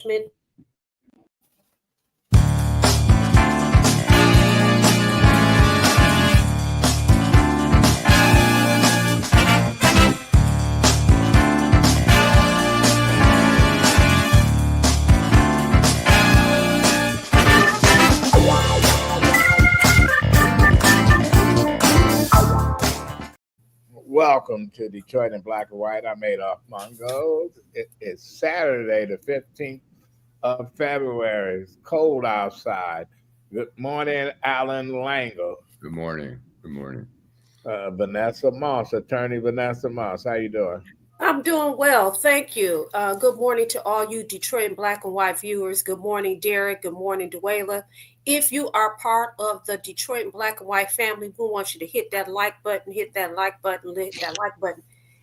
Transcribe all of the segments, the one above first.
Schmidt. Welcome to Detroit in Black and White. I'm Adolph Mongo. It's Saturday, the 15th of February. It's cold outside. Good morning, Allan Lengel. Good morning. Good morning. Vanessa Moss, attorney Vanessa Moss. How you doing? I'm doing well, thank you. Good morning to all you Detroit in Black and White viewers. Good morning, Derek. Good morning, Dwayla. If you are part of the Detroit in Black and White family, we want you to hit that like button,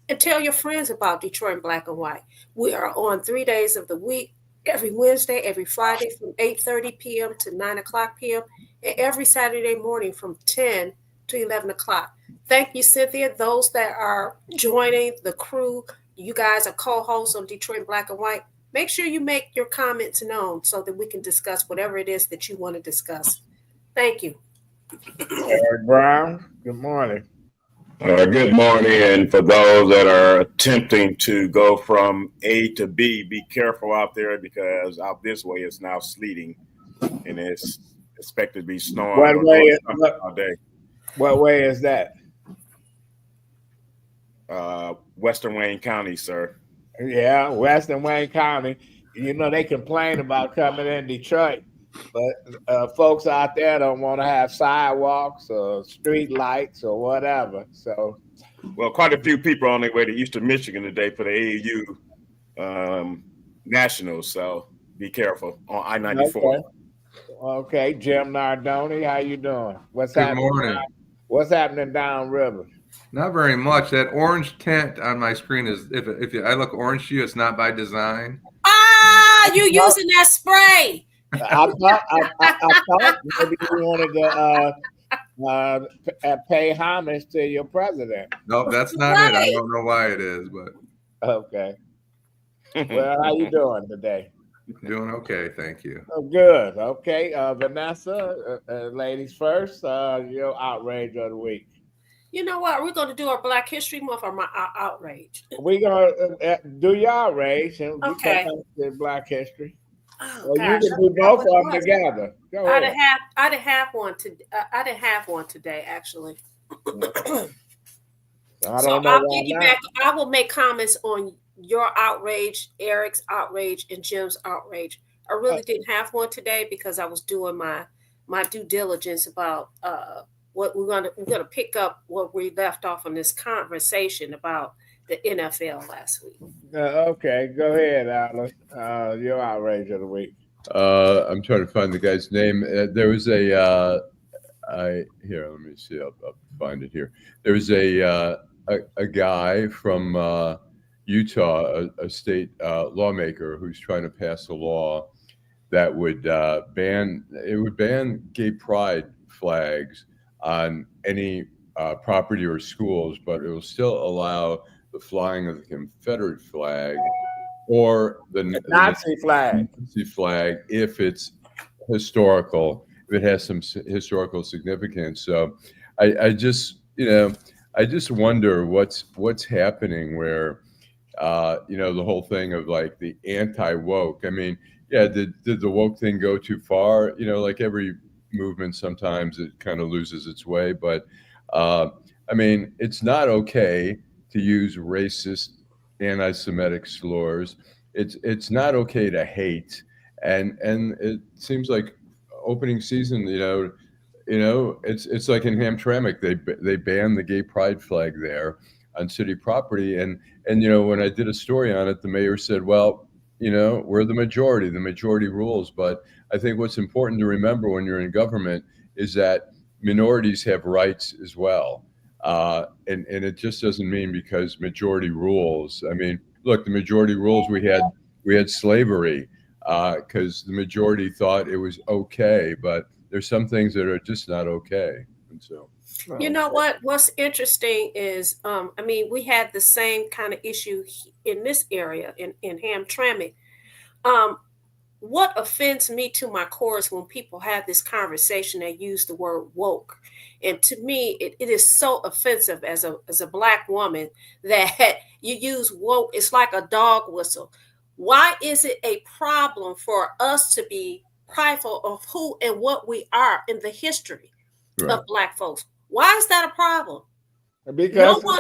and tell your friends about Detroit in Black and White. We are on 3 days of the week, every Wednesday, every Friday from 8:30 p.m. to 9 o'clock p.m., and every Saturday morning from 10 to 11 o'clock. Thank you, Cynthia. Those that are joining the crew, you guys are co-hosts on Detroit in Black and White. Make sure you make your comments known so that we can discuss whatever it is that you want to discuss. Thank you. Eric Brown, good morning. Good morning. And for those that are attempting to go from A to B, be careful out there because out this way it's now sleeting and it's expected to be snowing all day. What way is that? Western Wayne County, sir. Yeah, Western Wayne County. You know, they complain about coming in Detroit, but folks out there don't want to have sidewalks or street lights or whatever. So, well, quite a few people are on their way to Eastern Michigan today for the AAU Nationals. So be careful on I-94. Okay. Jim Nardone, how you doing? Good morning. What's happening downriver? Not very much. That orange tint on my screen is, if I look orange to you, it's not by design. You using that spray? I thought maybe you wanted to pay homage to your president. No, that's not right. It. I don't know why it is, but okay. Well, how you doing today? Doing okay, thank you. Oh, good. Okay, Vanessa, ladies first. Your outrage of the week. You know what? We're going to do our Black History Month or my outrage. We're going to do your outrage and we okay. come to Black History. Oh, gosh. You can do both of them together. Go ahead. I didn't have one today, actually. I don't know. I'll piggyback. I will make comments on your outrage, Eric's outrage, and Jim's outrage. I really didn't have one today because I was doing my due diligence about what we're gonna pick up what we left off on this conversation about the NFL last week. Okay, go ahead, Allan. Your outrage of the week. I'm trying to find the guy's name. There was here. Let me see. I'll find it here. There was a guy from Utah, a state lawmaker, who's trying to pass a law that would ban gay pride flags on any property or schools, but it will still allow the flying of the Confederate flag or the Nazi flag if it's historical, if it has some historical significance. So I just wonder what's happening where the whole thing of like the anti-woke. I mean, yeah, did the woke thing go too far? Like every movement, sometimes it kind of loses its way. But I mean, it's not okay to use racist, anti-Semitic slurs. It's not okay to hate, and it seems like opening season, it's like in Hamtramck, they banned the gay pride flag there on city property, and when I did a story on it, the mayor said, well, we're the majority rules. But I think what's important to remember when you're in government is that minorities have rights as well. And it just doesn't mean because majority rules. I mean, look, the majority rules, we had slavery because the majority thought it was okay, but there's some things that are just not okay. And so, you know what's interesting is, we had the same kind of issue in this area in Hamtramck. what offends me to my core is when people have this conversation, they use the word woke. And to me, it is so offensive as a black woman that you use woke. It's like a dog whistle. Why is it a problem for us to be prideful of who and what we are in the history Right. of black folks? Why is that a problem? No because one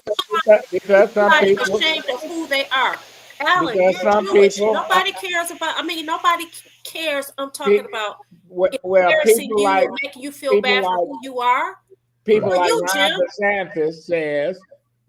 because some Nobody people ashamed of who they are. Alan, because you're some Jewish. people Nobody cares about. I mean, nobody cares. I'm talking pe- about well embarrassing you or making you feel people bad for like who you are. people For Right. like you, Ron Jim. DeSantis says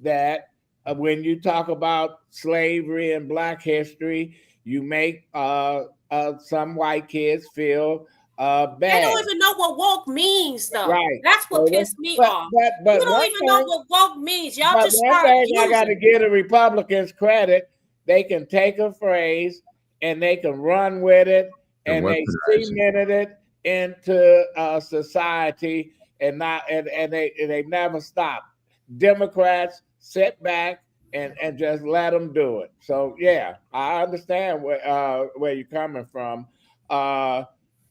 that when you talk about slavery and black history, you make some white kids feel They bad. don't even know what woke means, though. Right. That's what So pissed me but off. but You but don't one even know thing what woke means. Y'all but just one start thing I got to using. give the Republicans credit, they can take a phrase and they can run with it, And and they weaponize it. cemented it into society, and they never stop. Democrats sit back and just let them do it. So yeah, I understand where you're coming from. Uh,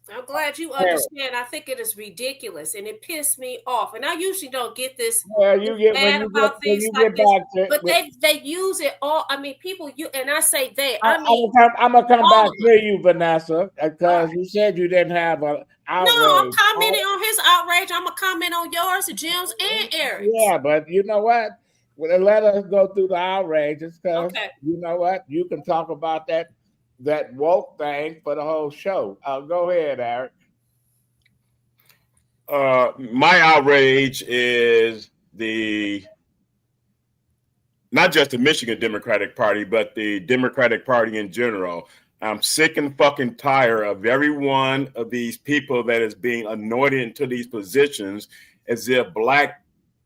I'm glad you Harold. understand. I think it is ridiculous and it pissed me off. And I usually don't get this Well, you get mad about when things you like get this, back to but they use it all. I mean, people you and I say they. I mean I'm gonna come all back of to us. you, Vanessa, All because right. you said you didn't have an No, I'm outrage. commenting on his outrage. I'm gonna comment on yours, Jim's, and Eric's. Yeah, but you know what? Well, let us go through the outrages, because Okay. you know what? You can talk about that woke thing for the whole show. Go ahead, Eric. My outrage is not just the Michigan Democratic Party, but the Democratic Party in general. I'm sick and fucking tired of every one of these people that is being anointed into these positions as if black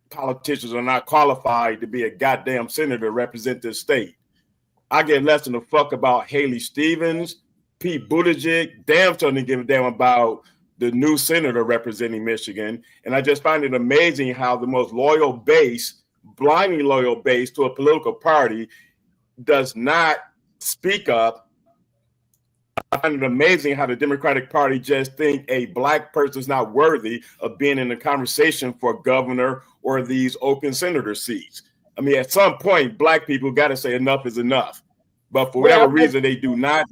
politicians are not qualified to be a goddamn senator to represent this state. I get less than a fuck about Haley Stevens, Pete Buttigieg. Damn, don't give a damn about the new senator representing Michigan. And I just find it amazing how the most loyal base, blindly loyal base to a political party, does not speak up. I find it amazing how the Democratic Party just think a black person is not worthy of being in the conversation for governor or these open senator seats. I mean, at some point, black people got to say enough is enough. But for whatever Well, reason, they do not.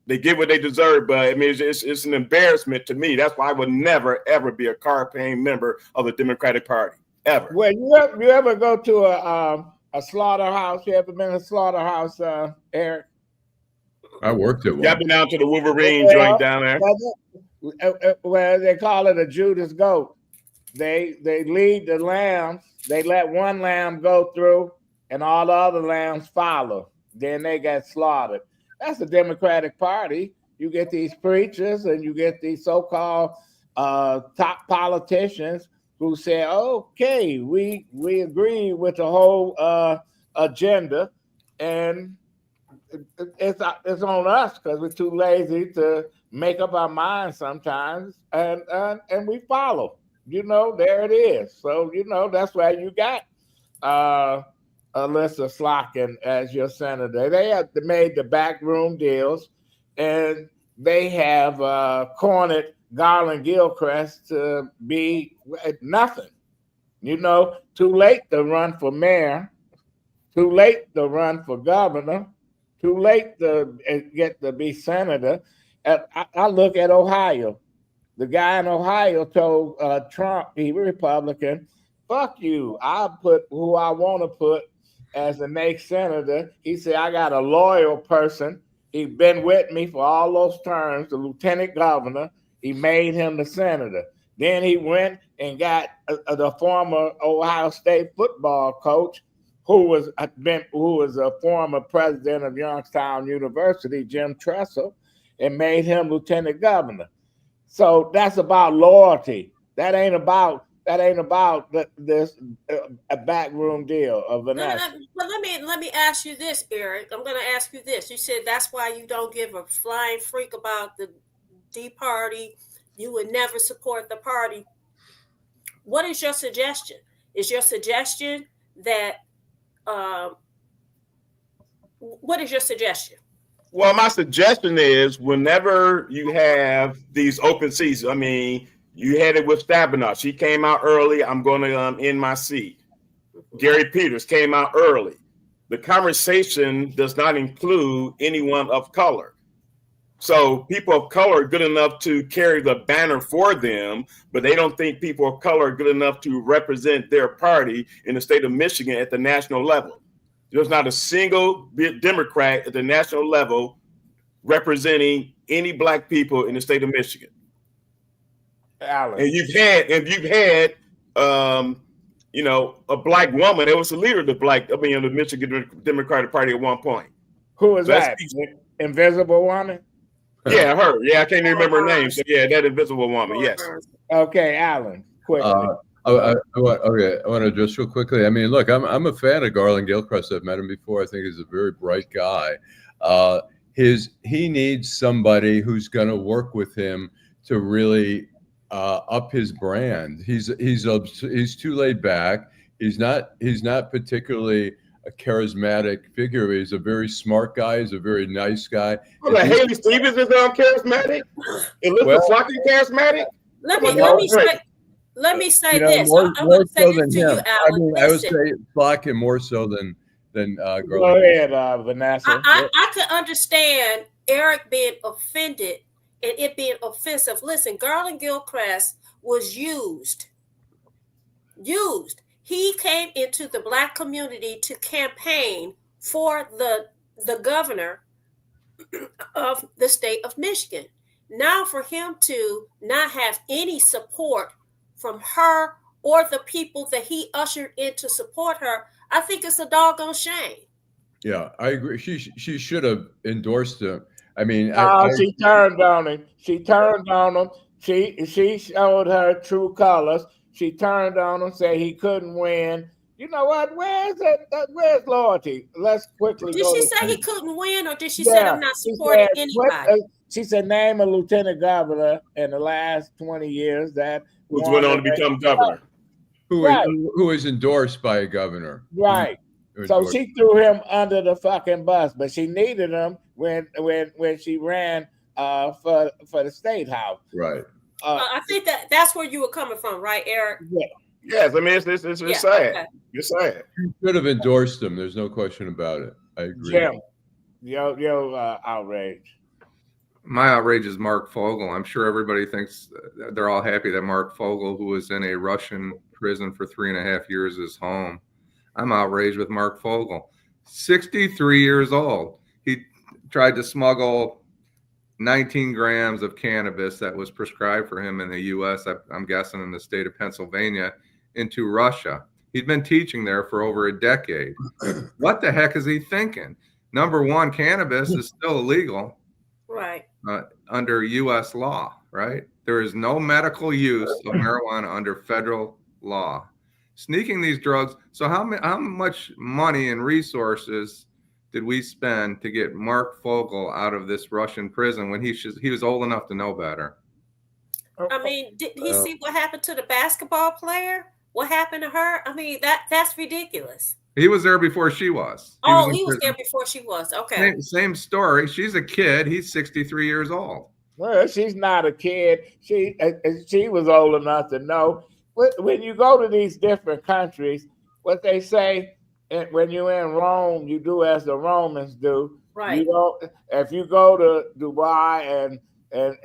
They get what they deserve. But I mean, it's an embarrassment to me. That's why I would never, ever be a card-paying member of the Democratic Party, ever. well, you ever go to a slaughterhouse? You ever been to a slaughterhouse, Eric? I worked at Yeah, I've one. been down to the Wolverine joint Well, down there. well, they call it a Judas goat. They lead the lambs. They let one lamb go through, and all the other lambs follow. Then they get slaughtered. That's the Democratic Party. You get these preachers and you get these so-called top politicians who say, "Okay, we agree with the whole agenda," and it's on us because we're too lazy to make up our minds sometimes, and we follow. There it is. So that's why you got uh, Alyssa Slotkin as your senator. They have made the backroom deals, and they have cornered Garland Gilchrist to be nothing. Too late to run for mayor, too late to run for governor, too late to get to be senator. I look at Ohio. The guy in Ohio told Trump, he was Republican, fuck you. I'll put who I want to put as the next senator. He said, I got a loyal person. He's been with me for all those terms, the lieutenant governor. He made him the senator. Then he went and got the former Ohio State football coach, who was a former president of Youngstown University, Jim Tressel, and made him lieutenant governor. So that's about loyalty. That ain't about this a backroom deal of Vanessa. But let me ask you this, Eric. I'm going to ask you this. You said that's why you don't give a flying freak about the D party. You would never support the party. What is your suggestion? Is your suggestion that what is your suggestion? Well, my suggestion is whenever you have these open seats, I mean, you had it with Stabenow. She came out early. I'm going to end my seat. Gary Peters came out early. The conversation does not include anyone of color. So people of color are good enough to carry the banner for them, but they don't think people of color are good enough to represent their party in the state of Michigan at the national level. There's not a single Democrat at the national level representing any black people in the state of Michigan. Allan. And you've had you know, a black woman that was the leader of the Michigan Democratic Party at one point. Who is that? Invisible woman? Yeah, her. Yeah, I can't even remember her name. So yeah, that invisible woman. Yes. Okay, Allan. Quickly. I want to address real quickly. I mean, look, I'm a fan of Garland Gilchrist. I've met him before. I think he's a very bright guy. He needs somebody who's going to work with him to really up his brand. He's too laid back. He's not particularly a charismatic figure. He's a very smart guy. He's a very nice guy. Well, Haley Stevens is charismatic. Elizabeth Flockley charismatic. Let me say this. I want to say this to you, Allan. I would say Flock more so than Garland. Go ahead, Vanessa. I can understand Eric being offended and it being offensive. Listen, Garland Gilchrist was used. He came into the black community to campaign for the governor of the state of Michigan. Now for him to not have any support from her or the people that he ushered in to support her, I think it's a doggone shame. Yeah, I agree. She should have endorsed him. I mean, she turned on him. She showed her true colors. She turned on him, said he couldn't win. You know what? Where's loyalty? Let's quickly. Did she say he couldn't win, or did she say I'm not supporting anybody? She said name a lieutenant governor in the last 20 years that who's went on to become governor. Who is endorsed by a governor. Right. So she threw him under the fucking bus, but she needed him when she ran for the state house. Right. I think that's where you were coming from, right, Eric? Yeah. Yes, I mean it's sad. Okay. It's sad. You should have endorsed him. There's no question about it. I agree. Jim, yo, outrage. My outrage is Mark Fogel. I'm sure everybody thinks they're all happy that Mark Fogel, who was in a Russian prison for 3.5 years, is home. I'm outraged with Mark Fogel. 63 years old. He tried to smuggle 19 grams of cannabis that was prescribed for him in the U.S., I'm guessing in the state of Pennsylvania, into Russia. He'd been teaching there for over a decade. What the heck is he thinking? Number one, cannabis is still illegal. Right. Under U.S. law, right? There is no medical use of marijuana under federal law. Sneaking these drugs. So how much money and resources did we spend to get Mark Fogel out of this Russian prison when he was old enough to know better? I mean, did he see what happened to the basketball player? What happened to her? I mean, that's ridiculous. He was there before she was. He was there before she was. Okay. Same story. She's a kid. He's 63 years old. Well, she's not a kid. She was old enough to know. When you go to these different countries, what they say, when you're in Rome, you do as the Romans do. Right. If you go to Dubai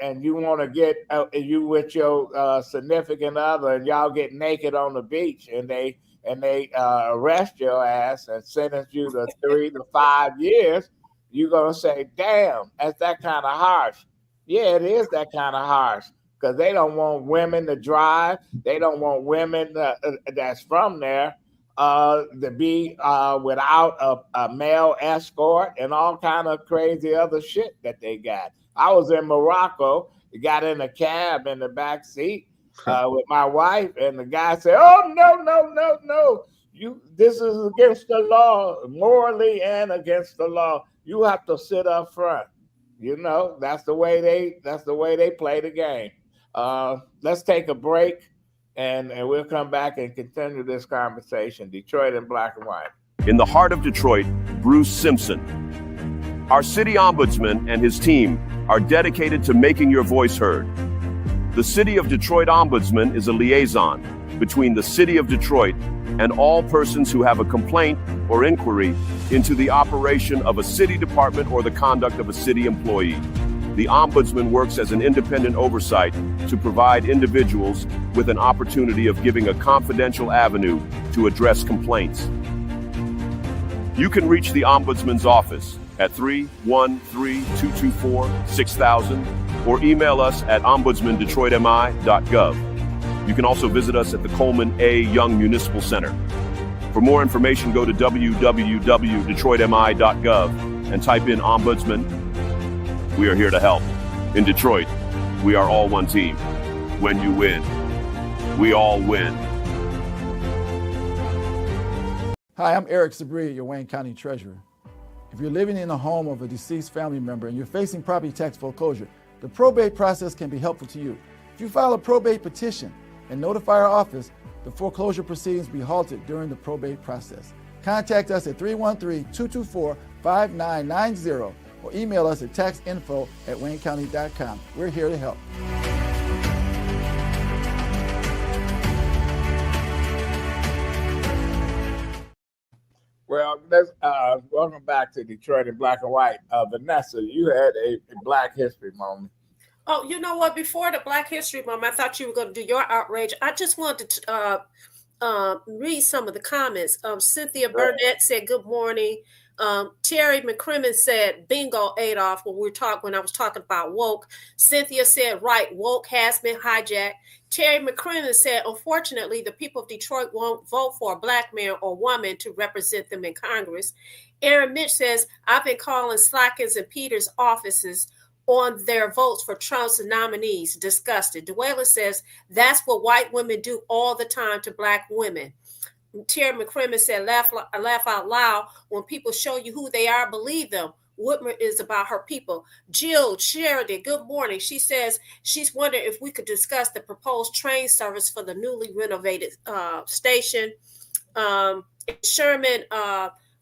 and you want to get you with your significant other and y'all get naked on the beach and they arrest your ass and sentence you to 3 to 5 years, you're gonna say, "Damn, that's that kind of harsh." Yeah, it is that kind of harsh because they don't want women to drive. They don't want women that's from there to be without a male escort and all kind of crazy other shit that they got. I was in Morocco, got in a cab in the back seat with my wife, and the guy said, "Oh, no. This is against the law, morally and against the law. You have to sit up front." You know, that's the way they play the game. Let's take a break. And we'll come back and continue this conversation. Detroit in black and white. In the heart of Detroit, Bruce Simpson. Our city ombudsman and his team are dedicated to making your voice heard. The City of Detroit Ombudsman is a liaison between the City of Detroit and all persons who have a complaint or inquiry into the operation of a city department or the conduct of a city employee. The Ombudsman works as an independent oversight to provide individuals with an opportunity of giving a confidential avenue to address complaints. You can reach the Ombudsman's office at 313-224-6000 or email us at ombudsmandetroitmi.gov. You can also visit us at the Coleman A. Young Municipal Center. For more information, go to www.detroitmi.gov and type in Ombudsman. We are here to help. In Detroit, we are all one team. When you win, we all win. Hi, I'm Eric Sabri, your Wayne County Treasurer. If you're living in the home of a deceased family member and you're facing property tax foreclosure, the probate process can be helpful to you. If you file a probate petition and notify our office, the foreclosure proceedings will be halted during the probate process. Contact us at 313-224-5990 or email us at taxinfo@waynecounty.com. We're here to help. Well, let's welcome back to Detroit in Black and White. Vanessa, you had a Black History moment. Oh, you know what? Before the Black History moment, I thought you were going to do your outrage. I just wanted to read some of the comments. Cynthia Burnett said, "Good morning." Terry McCrimmon said, "Bingo, Adolph." When I was talking about woke, Cynthia said, "Right, woke has been hijacked." Terry McCrimmon said, "Unfortunately, the people of Detroit won't vote for a Black man or woman to represent them in Congress." Aaron Mitch says, "I've been calling Slackens and Peters offices on their votes for Trump's nominees. Disgusted." Dwayla says, "That's what white women do all the time to Black women." Terry McCrimmon said, laugh out loud. When people show you who they are, believe them. Whitmer is about her people." Jill Sheridan, good morning. She says she's wondering if we could discuss the proposed train service for the newly renovated station. Sherman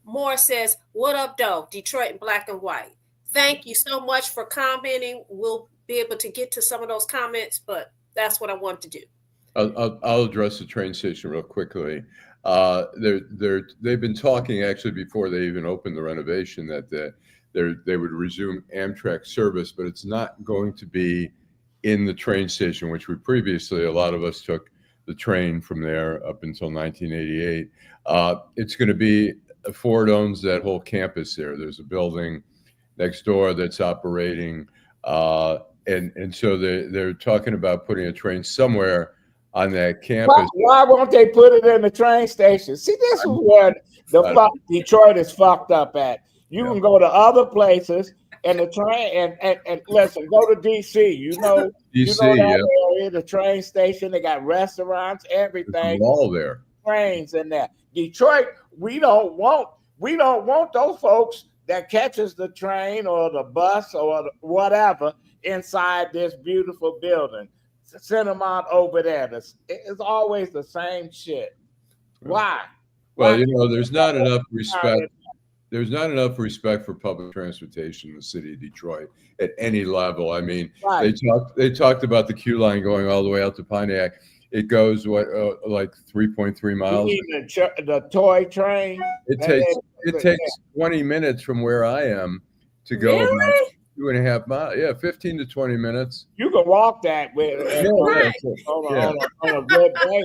Moore says, "What up, though? Detroit in Black and White." Thank you so much for commenting. We'll be able to get to some of those comments, but that's what I want to do. I'll address the train station real quickly. They've been talking actually before they even opened the renovation that they would resume Amtrak service, but it's not going to be in the train station, which we previously, a lot of us took the train from there up until 1988. It's going to be, Ford owns that whole campus there. There's a building next door that's operating, and so they're talking about putting a train somewhere on that campus. Why won't they put it in the train station? See, this is where Detroit is fucked up at. You can go to other places and the train and listen, go to DC. You know that area, the train station, they got restaurants, everything. All there. Trains in there. Detroit, we don't want those folks that catches the train or the bus or whatever inside this beautiful building. Send them out over there. It's always the same shit. Why? Well, there's not enough respect. There's not enough respect for public transportation in the city of Detroit at any level. I mean, right. They talked about the Q line going all the way out to Pontiac. It goes like 3.3 miles. You mean the toy train? It takes 20 minutes from where I am to go. Really? 2.5 miles. Yeah, 15 to 20 minutes. You can walk that with on a good day.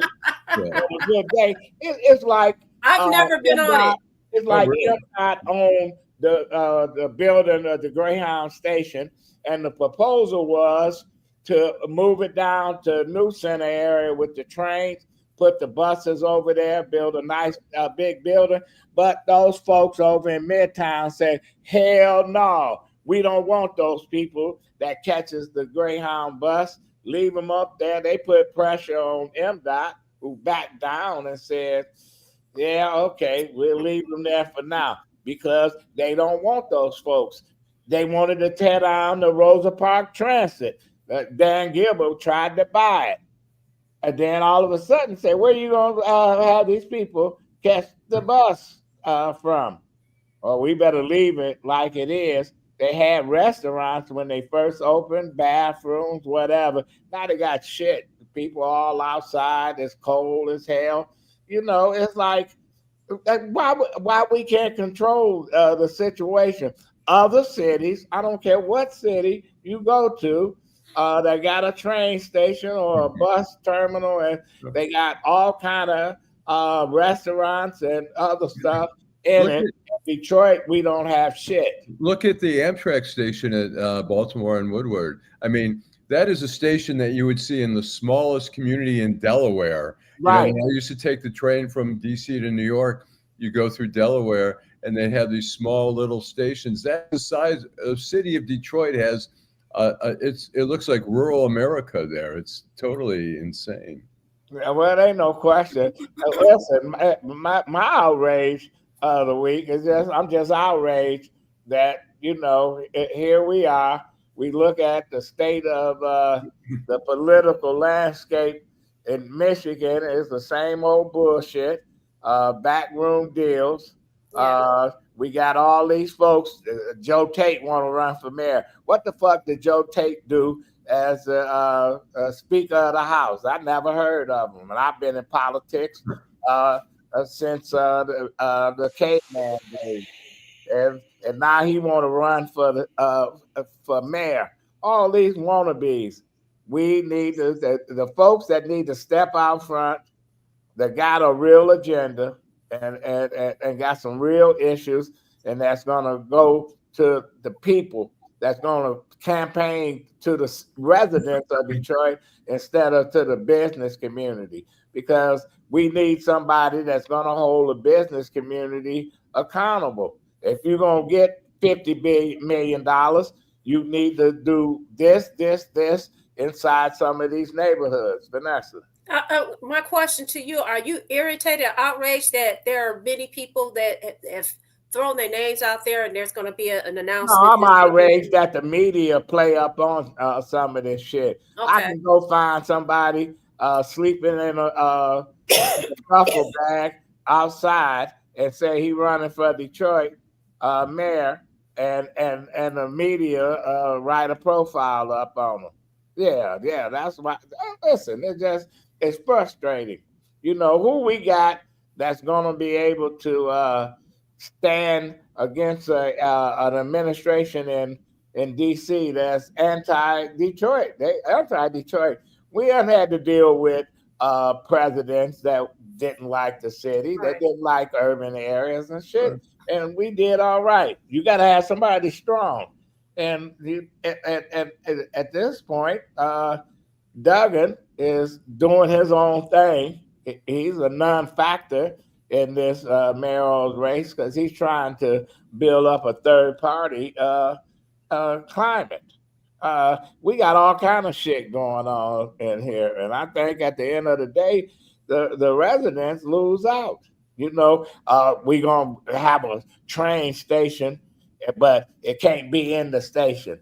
Yeah. On a good day. It's like I've never been on it. It's like not on the building of the Greyhound station, and the proposal was to move it down to New Center area with the trains, put the buses over there, build a nice big building. But those folks over in Midtown said, "Hell no. We don't want those people that catches the Greyhound bus. Leave them up there." They put pressure on MDOT, who backed down and said, "Yeah, okay, we'll leave them there for now," because they don't want those folks. They wanted to tear down the Rosa Parks Transit. Dan Gilbert tried to buy it. And then all of a sudden say, "Where are you going to have these people catch the bus from?" Or we better leave it like it is. They had restaurants when they first opened, bathrooms, whatever. Now they got shit. People all outside. It's cold as hell. You know, it's like, why we can't control the situation? Other cities, I don't care what city you go to, they got a train station or a bus terminal, and they got all kind of restaurants and other stuff in it. In Detroit, we don't have shit. Look at the Amtrak station at Baltimore and Woodward. I mean, that is a station that you would see in the smallest community in Delaware. Right. You know, I used to take the train from D.C. to New York. You go through Delaware, and they have these small little stations. That's the size of the city of Detroit has. It looks like rural America there. It's totally insane. Well, there ain't no question. Listen, my outrage of the week is I'm just outraged that, you know, here we are. We look at the state of the political landscape in Michigan. It's the same old bullshit, backroom deals. We got all these folks. Joe Tate want to run for mayor. What the fuck did Joe Tate do as a Speaker of the House? I never heard of him, and I've been in politics since the caveman days. And now he want to run for mayor. All these wannabes. We need the folks that need to step out front, that got a real agenda and got some real issues, and that's gonna go to the people. That's gonna campaign to the residents of Detroit instead of to the business community, because we need somebody that's gonna hold the business community accountable. If you're gonna get $50 million, you need to do this inside some of these neighborhoods. Vanessa. My question to you, are you irritated or outraged that there are many people that have thrown their names out there and there's going to be an announcement? No, I'm outraged that the media play up on some of this shit. Okay. I can go find somebody sleeping in a duffel bag outside and say he running for Detroit mayor, and the media write a profile up on him. Yeah, that's why. Listen, it's frustrating. You know, who we got that's going to be able to stand against an administration in D.C. that's anti-Detroit. Anti-Detroit. We haven't had to deal with presidents that didn't like the city, right, that didn't like urban areas and shit, right, and we did all right. You got to have somebody strong. And at this point, Duggan is doing his own thing. He's a non-factor in this mayoral race because he's trying to build up a third-party climate. We got all kind of shit going on in here, and I think at the end of the day, the residents lose out. You know, we're gonna have a train station, but it can't be in the station.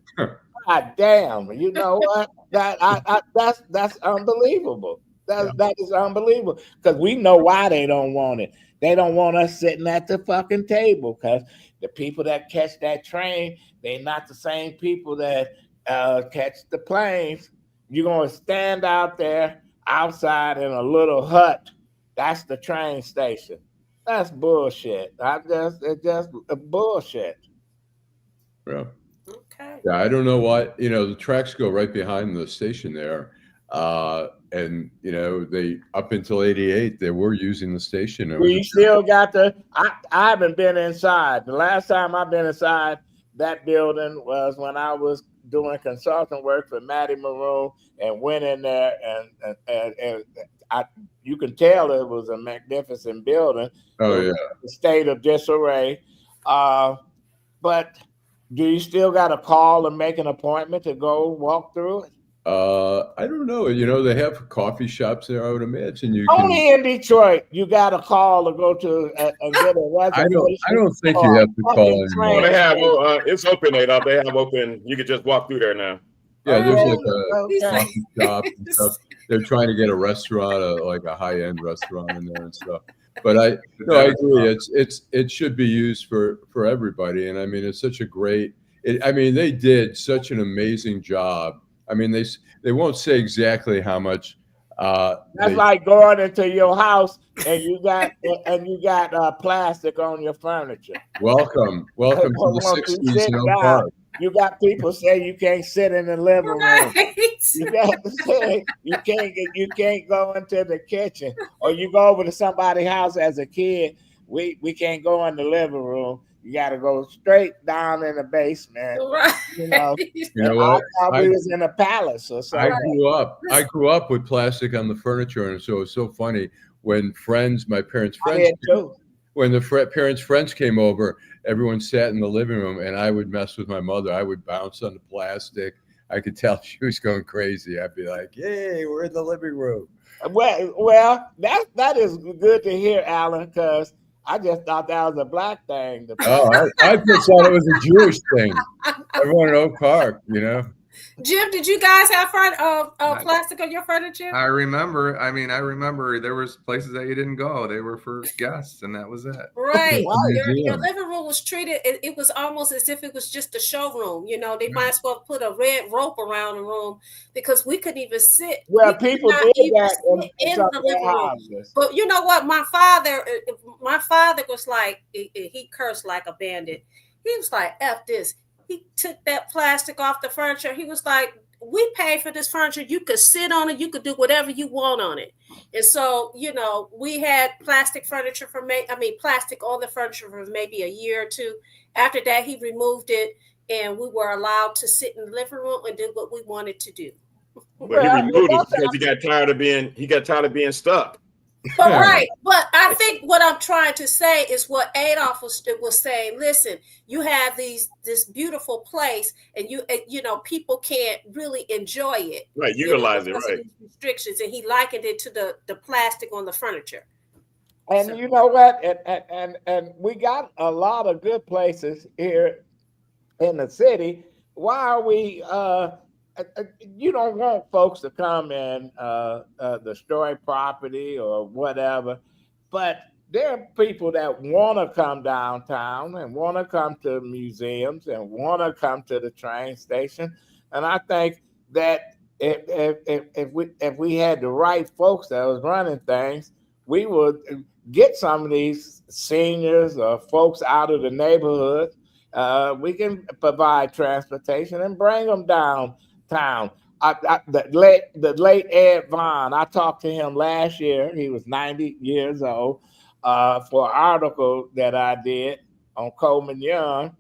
God damn! You know what? That's unbelievable. That is unbelievable, because we know why they don't want it. They don't want us sitting at the fucking table, because the people that catch that train, they're not the same people that catch the planes. You're gonna stand out there outside in a little hut. That's the train station. That's bullshit. It's just bullshit. Yeah. Okay. Yeah, I don't know what, you know, the tracks go right behind the station there. And, you know, they, up until 88, they were using the station. We still got I haven't been inside. The last time I've been inside that building was when I was doing consulting work for Matty Maroon, and went in there, and you can tell it was a magnificent building. Oh, yeah. The state of disarray. But do you still got to call and make an appointment to go walk through it? I don't know. You know, they have coffee shops there. I would imagine you only in Detroit. You got to call to go to and get a reservation. I don't think you have to call anymore. They have it's open. They have open. You could just walk through there now. Yeah, there's like a coffee shop and stuff. They're trying to get a restaurant, like a high-end restaurant in there and stuff. But I agree. It should be used for everybody. And I mean, it's such a great. I mean, they did such an amazing job. I mean, they won't say exactly how much. That's like going into your house and you got plastic on your furniture. Welcome to the 60s in Oak Park. You got people say you can't sit in the living room. You got to say you can't go into the kitchen, or you go over to somebody's house as a kid. We can't go in the living room. You got to go straight down in the basement. Right. You know what? I thought we was in a palace or something. I grew up with plastic on the furniture, and so it's so funny when my parents' friends, when the parents' friends came over, everyone sat in the living room, and I would mess with my mother. I would bounce on the plastic. I could tell she was going crazy. I'd be like, "Yay, we're in the living room." Well, that is good to hear, Allan, because I just thought that was a black thing. I just thought it was a Jewish thing. Everyone in Oak Park, you know. Jim, did you guys have plastic on your furniture? I remember there was places that you didn't go. They were for guests, and that was it. Right. Your living room was treated, it was almost as if it was just a showroom. You know, they might as well put a red rope around the room because we couldn't even sit. Well, people did that in the living room. But you know what? My father was like, he cursed like a bandit. He was like, F this. He took that plastic off the furniture. He was like, we paid for this furniture. You could sit on it. You could do whatever you want on it. And so, you know, we had plastic plastic on the furniture for maybe a year or two. After that, he removed it and we were allowed to sit in the living room and do what we wanted to do. But he removed it because he got tired of being stuck. But right, but I think what I'm trying to say is what Adolph was saying. Listen, you have this beautiful place, and you know people can't really enjoy it. Right, utilize it. Right, restrictions, and he likened it to the plastic on the furniture. And you know what? And we got a lot of good places here in the city. Why are we? You don't want folks to come and destroy property or whatever, but there are people that want to come downtown and want to come to museums and want to come to the train station. And I think that if we had the right folks that was running things, we would get some of these seniors or folks out of the neighborhood. We can provide transportation and bring them downtown. The late Ed Vaughn, I talked to him last year. He was 90 years old for an article that I did on Coleman Young,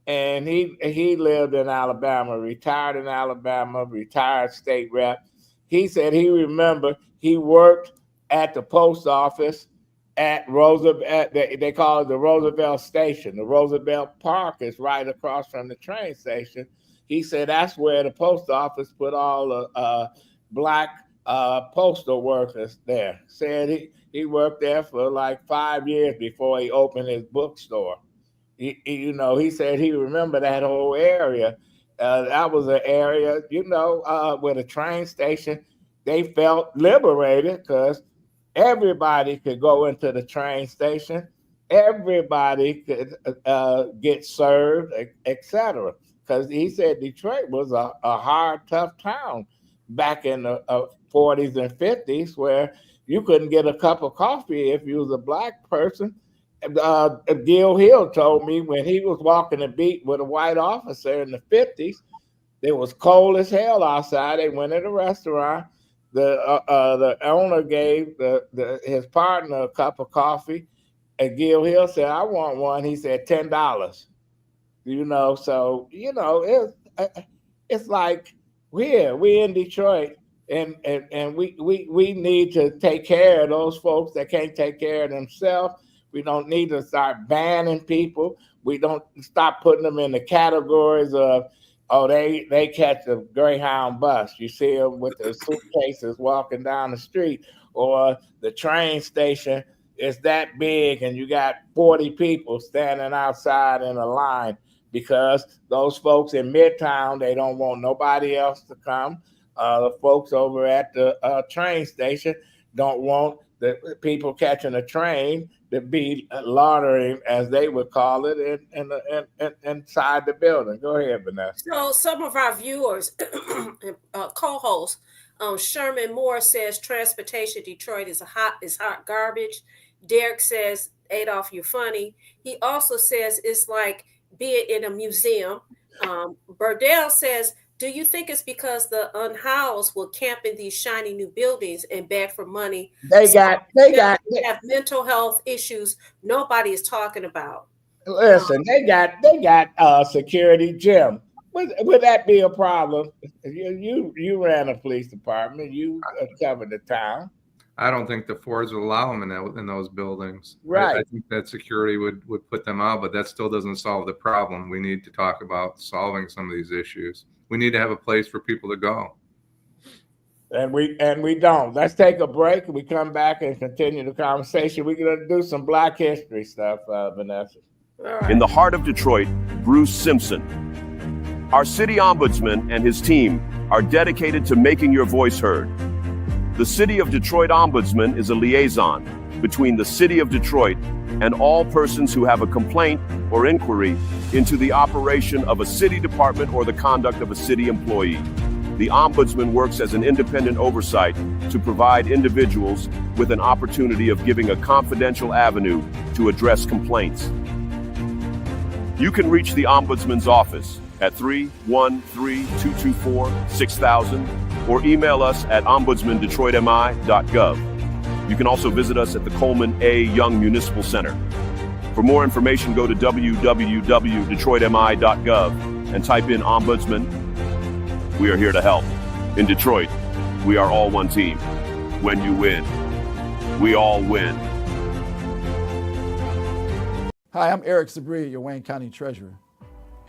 and he lived in Alabama, retired in Alabama, retired state rep. He said he remembered he worked at the post office at Roosevelt. They call it the Roosevelt Station. The Roosevelt Park is right across from the train station. He said that's where the post office put all the black postal workers there. Said he worked there for like 5 years before he opened his bookstore. He said he remembered that whole area. That was an area, where the train station, they felt liberated because everybody could go into the train station. Everybody could get served, etc. Because he said Detroit was a hard, tough town back in the 40s and 50s where you couldn't get a cup of coffee if you was a black person. Gil Hill told me when he was walking the beat with a white officer in the 50s, it was cold as hell outside. They went in a restaurant. The owner gave his partner a cup of coffee, and Gil Hill said, "I want one." He said $10. So it's like we're in Detroit, and we need to take care of those folks that can't take care of themselves. We don't need to start banning people. We don't stop putting them in the categories of, they catch a Greyhound bus. You see them with their suitcases walking down the street, or the train station is that big and you got 40 people standing outside in a line. Because those folks in Midtown, they don't want nobody else to come. The folks over at the train station don't want the people catching a train to be laundering, as they would call it, inside the building. Go ahead, Vanessa. So some of our viewers, co-hosts, Sherman Moore says transportation Detroit is hot garbage. Derek says, Adolph, you're funny. He also says it's like being in a museum. Burdell says, do you think it's because the unhoused will camp in these shiny new buildings and beg for money? They have mental health issues nobody is talking about. Listen, they got security, Jim. Would that be a problem? You ran a police department. You covered the town. I don't think the Fords would allow them in those buildings. Right. I think that security would put them out, but that still doesn't solve the problem. We need to talk about solving some of these issues. We need to have a place for people to go. And we don't. Let's take a break and we come back and continue the conversation. We're going to do some Black history stuff, Vanessa. Right. In the heart of Detroit, Bruce Simpson. Our city ombudsman and his team are dedicated to making your voice heard. The City of Detroit Ombudsman is a liaison between the City of Detroit and all persons who have a complaint or inquiry into the operation of a city department or the conduct of a city employee. The Ombudsman works as an independent oversight to provide individuals with an opportunity of giving a confidential avenue to address complaints. You can reach the Ombudsman's office at 313-224-6000 or email us at ombudsmandetroitmi.gov. You can also visit us at the Coleman A. Young Municipal Center. For more information, go to www.detroitmi.gov and type in Ombudsman. We are here to help. In Detroit, we are all one team. When you win, we all win. Hi, I'm Eric Sabria, your Wayne County Treasurer.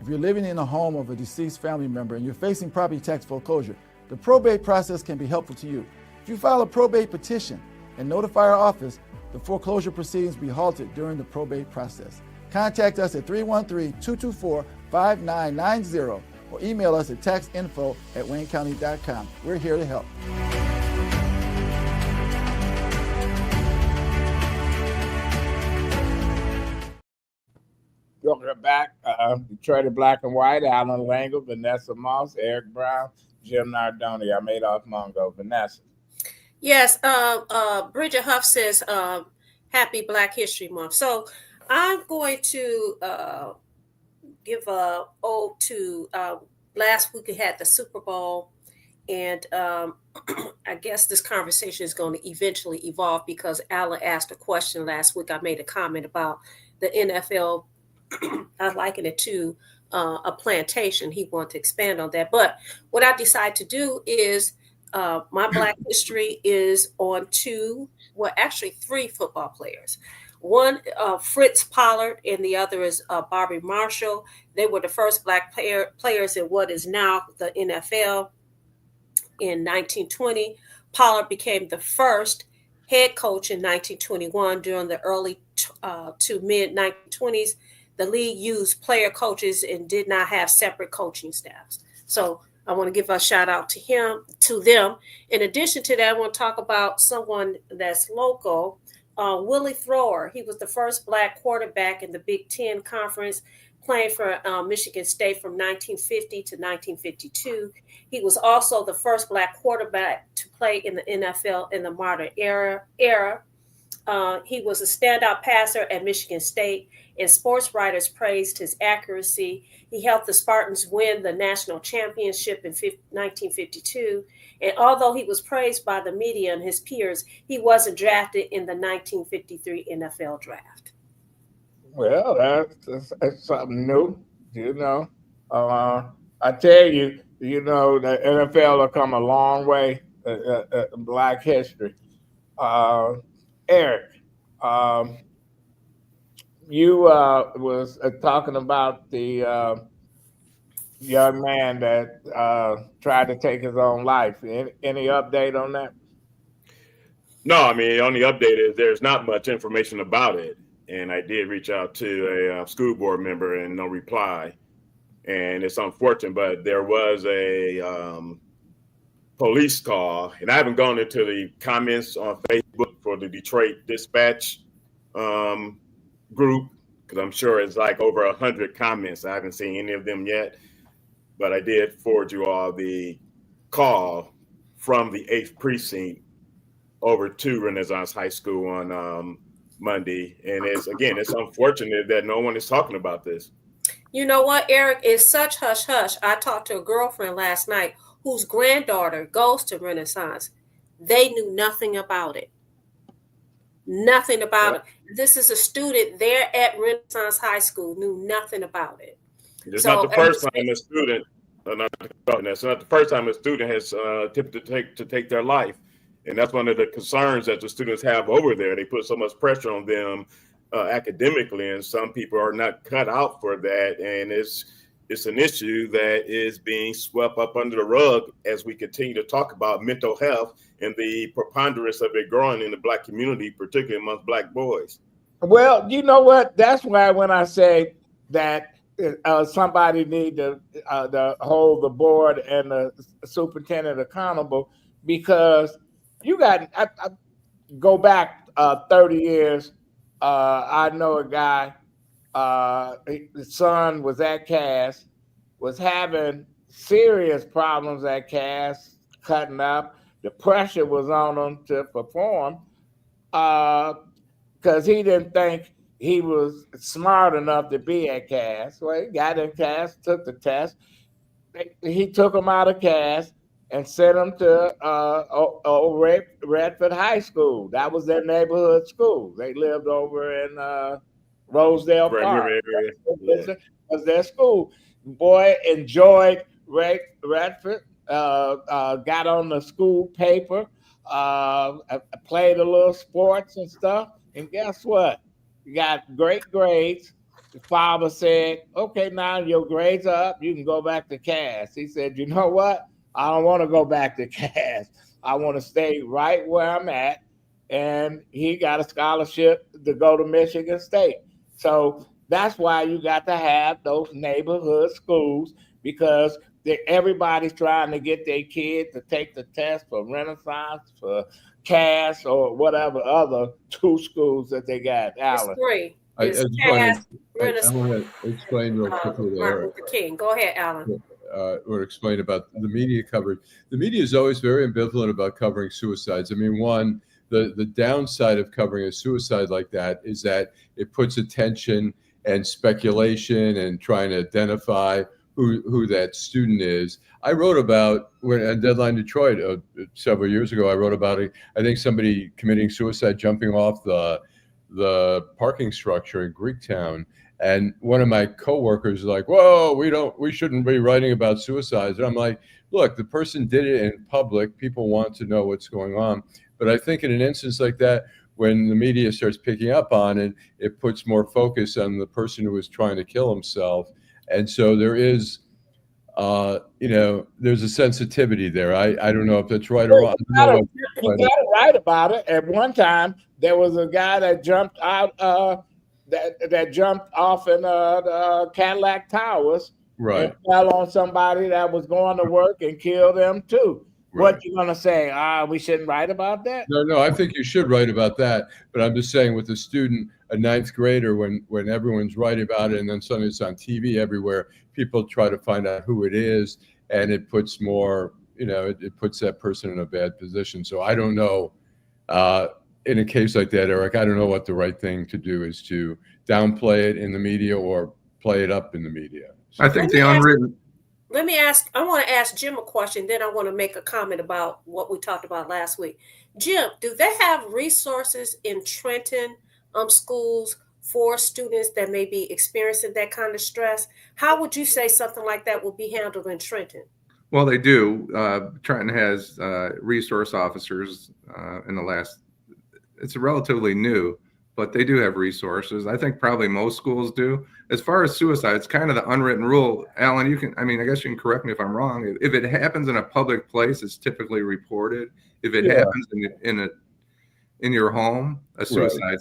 If you're living in a home of a deceased family member and you're facing property tax foreclosure, the probate process can be helpful to you. If you file a probate petition and notify our office, the foreclosure proceedings will be halted during the probate process. Contact us at 313-224-5990 or email us at taxinfo@waynecounty.com. We're here to help. Welcome back. Detroit in Black and White, Allan Lengel, Vanessa Moss, Eric Brown, Jim Nardone. I'm Adolph Mongo. Vanessa. Yes, Bridget Huff says, happy Black History Month. So I'm going to give a ode to last week we had the Super Bowl, and I guess this conversation is going to eventually evolve because Alan asked a question last week. I made a comment about the NFL. I liken it to a plantation. He wanted to expand on that. But what I decided to do is my Black history is on three football players. One, Fritz Pollard, and the other is Bobby Marshall. They were the first Black players in what is now the NFL. In 1920, Pollard became the first head coach in 1921. During the early to mid 1920s, the league used player coaches and did not have separate coaching staffs. So I want to give a shout out to them. In addition to that, I want to talk about someone that's local, Willie Thrower. He was the first Black quarterback in the Big Ten Conference, playing for Michigan State from 1950 to 1952. He was also the first Black quarterback to play in the NFL in the modern era. He was a standout passer at Michigan State, and sports writers praised his accuracy. He helped the Spartans win the national championship in 1952. And although he was praised by the media and his peers, he wasn't drafted in the 1953 NFL draft. Well, that's something new, you know. I tell you, you know, the NFL have come a long way in Black history. Eric, you was talking about the young man that tried to take his own life. Any update on that? No, I mean, the only update is there's not much information about it. And I did reach out to a school board member and no reply. And it's unfortunate, but there was a police call. And I haven't gone into the comments on Facebook for the Detroit Dispatch group, because I'm sure it's like over 100 comments. I haven't seen any of them yet, but I did forward you all the call from the 8th precinct over to Renaissance High School on Monday. And it's unfortunate that no one is talking about this. You know what, Eric? It's such hush hush. I talked to a girlfriend last night whose granddaughter goes to Renaissance. They knew nothing about it. Nothing about it. This is a student there at Renaissance High School, knew nothing about it. It's not the first time a student, it's not the first time a student has attempted to take their life. And that's one of the concerns that the students have over there. They put so much pressure on them academically, and some people are not cut out for that. And it's an issue that is being swept up under the rug as we continue to talk about mental health and the preponderance of it growing in the Black community, particularly amongst Black boys. Well, you know what? That's why when I say that somebody need to hold the board and the superintendent accountable, because you got, I go back 30 years. I know a guy, his son was at Cass, was having serious problems at Cass, cutting up. The pressure was on him to perform because he didn't think he was smart enough to be at Cass. Well, he got in Cass, took the test. He took him out of Cass and sent him to Redford High School. That was their neighborhood school. They lived over in Rosedale Park. That was their school. Boy enjoyed Redford, got on the school paper, played a little sports and stuff. And guess what? You got great grades. The father said, okay, now your grades are up. You can go back to Cass. He said, you know what? I don't want to go back to Cass. I want to stay right where I'm at. And he got a scholarship to go to Michigan State. So that's why you got to have those neighborhood schools, because everybody's trying to get their kid to take the test for Renaissance, for Cass, or whatever other two schools that they got. Allan. It's three. I want to explain real quickly to Eric. King. Go ahead, Allan. Or explain about the media coverage. The media is always very ambivalent about covering suicides. I mean, one, the downside of covering a suicide like that is that it puts attention and speculation and trying to identify who that student is. I wrote about, when at Deadline Detroit several years ago, I wrote about I think somebody committing suicide jumping off the parking structure in Greektown. And one of my coworkers was like, whoa, we shouldn't be writing about suicides. And I'm like, look, the person did it in public. People want to know what's going on. But I think in an instance like that, when the media starts picking up on it, it puts more focus on the person who is trying to kill himself. And so there is, there's a sensitivity there. I don't know if that's right or wrong. You got it right about it. At one time, there was a guy that jumped out, that jumped off in the Cadillac Towers, right, and fell on somebody that was going to work and killed them too. Right. What you gonna say? We shouldn't write about that? No, I think you should write about that. But I'm just saying, with a student, a ninth grader, when everyone's writing about it, and then suddenly it's on TV everywhere, people try to find out who it is, and it puts more, it puts that person in a bad position. So I don't know. In a case like that, Eric, I don't know what the right thing to do is, to downplay it in the media or play it up in the media. So I think the unwritten. I want to ask Jim a question, then I want to make a comment about what we talked about last week. Jim, do they have resources in Trenton schools for students that may be experiencing that kind of stress? How would you say something like that will be handled in Trenton? Well, they do. Trenton has resource officers it's relatively new, but they do have resources. I think probably most schools do. As far as suicide, it's kind of the unwritten rule. Allan, I guess you can correct me if I'm wrong. If it happens in a public place, it's typically reported. If it happens in your home, a suicide, right,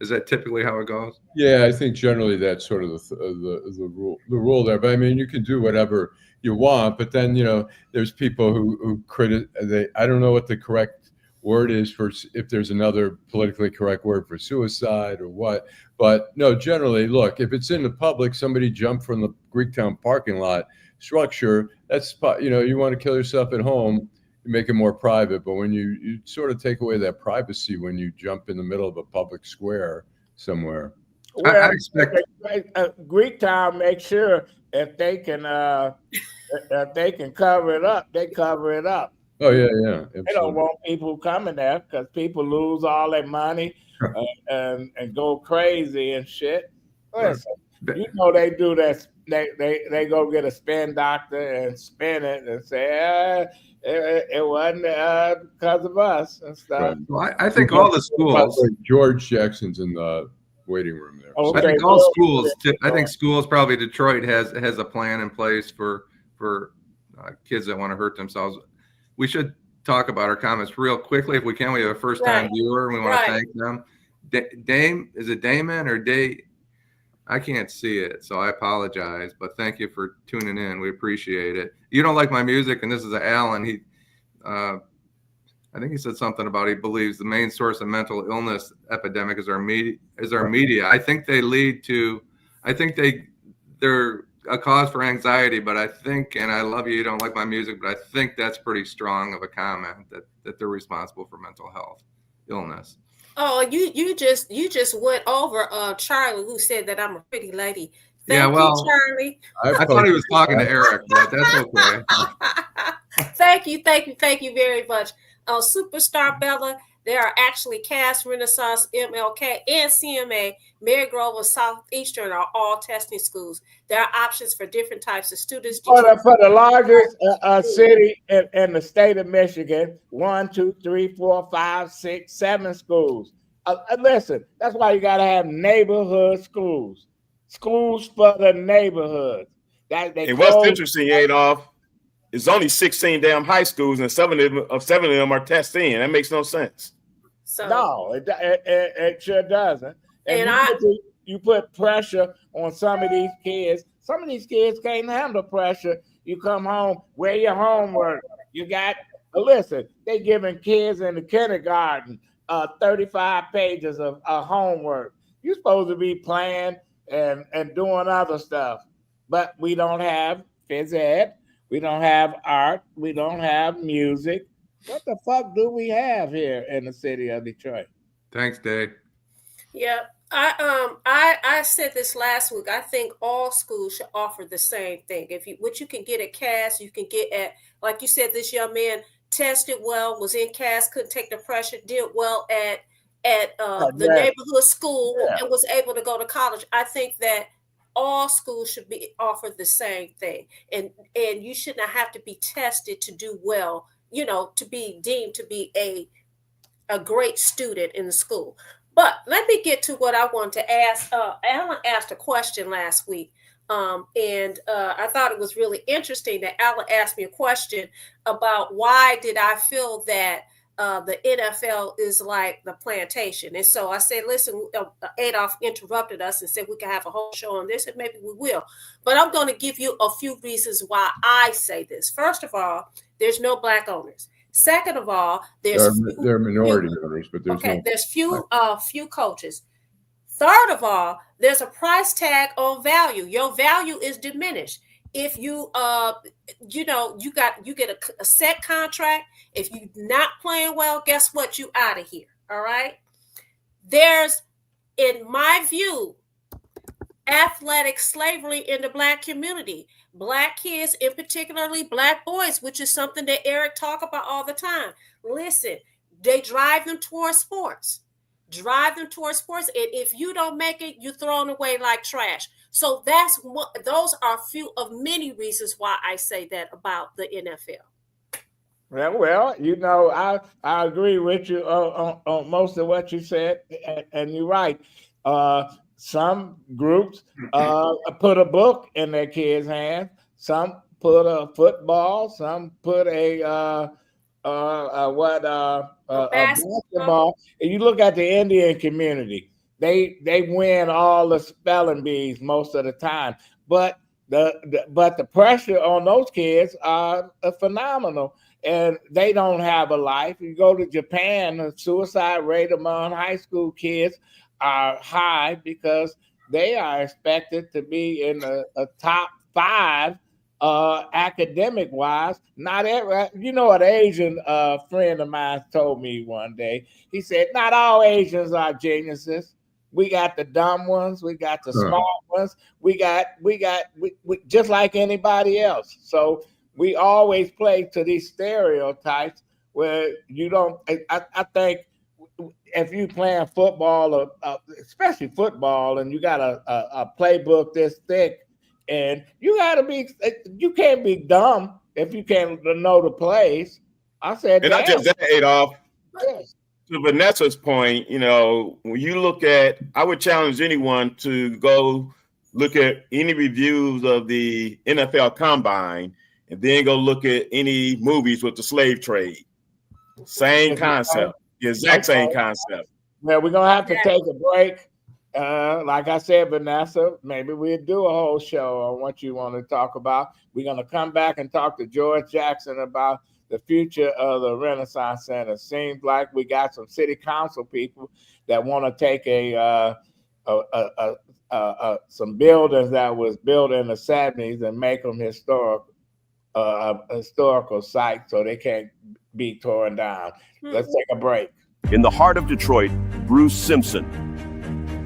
is that typically how it goes? Yeah, I think generally that's sort of the rule there. But I mean, you can do whatever you want, but then there's people who I don't know what the correct word is for if there's another politically correct word for suicide or what. But no, generally, look, if it's in the public, somebody jumped from the Greektown parking lot structure, that's, you want to kill yourself at home, you make it more private. But when you sort of take away that privacy when you jump in the middle of a public square somewhere. Well, I expect Greektown makes sure if they can cover it up, they cover it up. Oh yeah, yeah. Absolutely. They don't want people coming there because people lose all their money and go crazy and shit. Listen, you know they do that. They go get a spin doctor and spin it and say it wasn't because of us and stuff. Right. Well, I think all the schools. George Jackson's in the waiting room there. Okay. I think all schools. I think schools, probably Detroit has a plan in place for kids that want to hurt themselves. We should talk about our comments real quickly if we can. We have a first-time viewer, and we want to thank them. Dame, is it Damon or Day? I can't see it, so I apologize. But thank you for tuning in. We appreciate it. You don't like my music, and this is Allan. He, I think he said something about he believes the main source of mental illness epidemic is our media. I think they lead to. I think they're a cause for anxiety, but I think, and I love you don't like my music, but I think that's pretty strong of a comment that they're responsible for mental health illness. Oh, you just went over Charlie, who said that I'm a pretty lady. Thank you, Charlie. I thought he was talking to Eric, but that's okay. Thank you very much. Superstar Bella, there are actually Cass, Renaissance, MLK, and CMA. Mary Grove and Southeastern are all testing schools. There are options for different types of students. For the largest city in the state of Michigan, 1, 2, 3, 4, 5, 6, 7 schools. Listen, that's why you got to have neighborhood schools. Schools for the neighborhoods. And what's interesting, Adolph, is only 16 damn high schools, and 7 of them are testing. That makes no sense. So, no, it sure doesn't. And you put pressure on some of these kids. Some of these kids can't handle pressure. You come home, wear your homework. You got, listen, they giving kids in the kindergarten 35 pages of homework. You're supposed to be playing and doing other stuff. But we don't have phys ed. We don't have art. We don't have music. What the fuck do we have here in the city of Detroit? Thanks, Dave. Yeah, I said this last week. I think all schools should offer the same thing. What you can get at Cass, you can get at, like you said, this young man tested well, was in Cass, couldn't take the pressure, did well at the neighborhood school, and was able to go to college. I think that all schools should be offered the same thing, and you should not have to be tested to do well, to be deemed to be a great student in the school. But let me get to what I want to ask. Allan asked a question last week, and I thought it was really interesting that Allan asked me a question about why did I feel that the NFL is like the plantation. And so I said, listen, Adolph interrupted us and said we can have a whole show on this, and maybe we will. But I'm going to give you a few reasons why I say this. First of all, there's no Black owners. Second of all, there are minority owners, but there's few coaches. Third of all, there's a price tag on value. Your value is diminished. If you you get a set contract. If you're not playing well, guess what? You out of here. All right. There's, in my view, athletic slavery in the Black community. Black kids, and particularly Black boys, which is something that Eric talk about all the time. Listen, they drive them towards sports. And if you don't make it, you're thrown away like trash. So those are a few of many reasons why I say that about the NFL. Well, I agree with you on most of what you said, and you're right. Some groups put a book in their kids' hands. Some put a football. Some put a basketball. And you look at the Indian community; they win all the spelling bees most of the time. But the pressure on those kids are phenomenal. and they don't have a life. You go to Japan, the suicide rate among high school kids are high because they are expected to be in a top 5 academic wise. Not every, you know, an Asian friend of mine told me one day. He said, "Not all Asians are geniuses. We got the dumb ones. We got the smart ones. We just like anybody else." So we always play to these stereotypes where you don't. I think if you playing football, or especially football, and you got a playbook this thick, and you can't be dumb if you can't know the plays. I said, and not just that, Adolph. Yes. To Vanessa's point, you know, when you look at, I would challenge anyone to go look at any reviews of the NFL Combine, and then go look at any movies with the slave trade. Same concept, the exact same concept. Well, we're gonna have to take a break. Like I said, Vanessa, maybe we'll do a whole show on what you want to talk about. We're gonna come back and talk to George Jackson about the future of the Renaissance Center. Seems like we got some city council people that want to take some buildings that was built in the 70s and make them historical sites so they can't be torn down. Let's take a break. In the heart of Detroit, Bruce Simpson.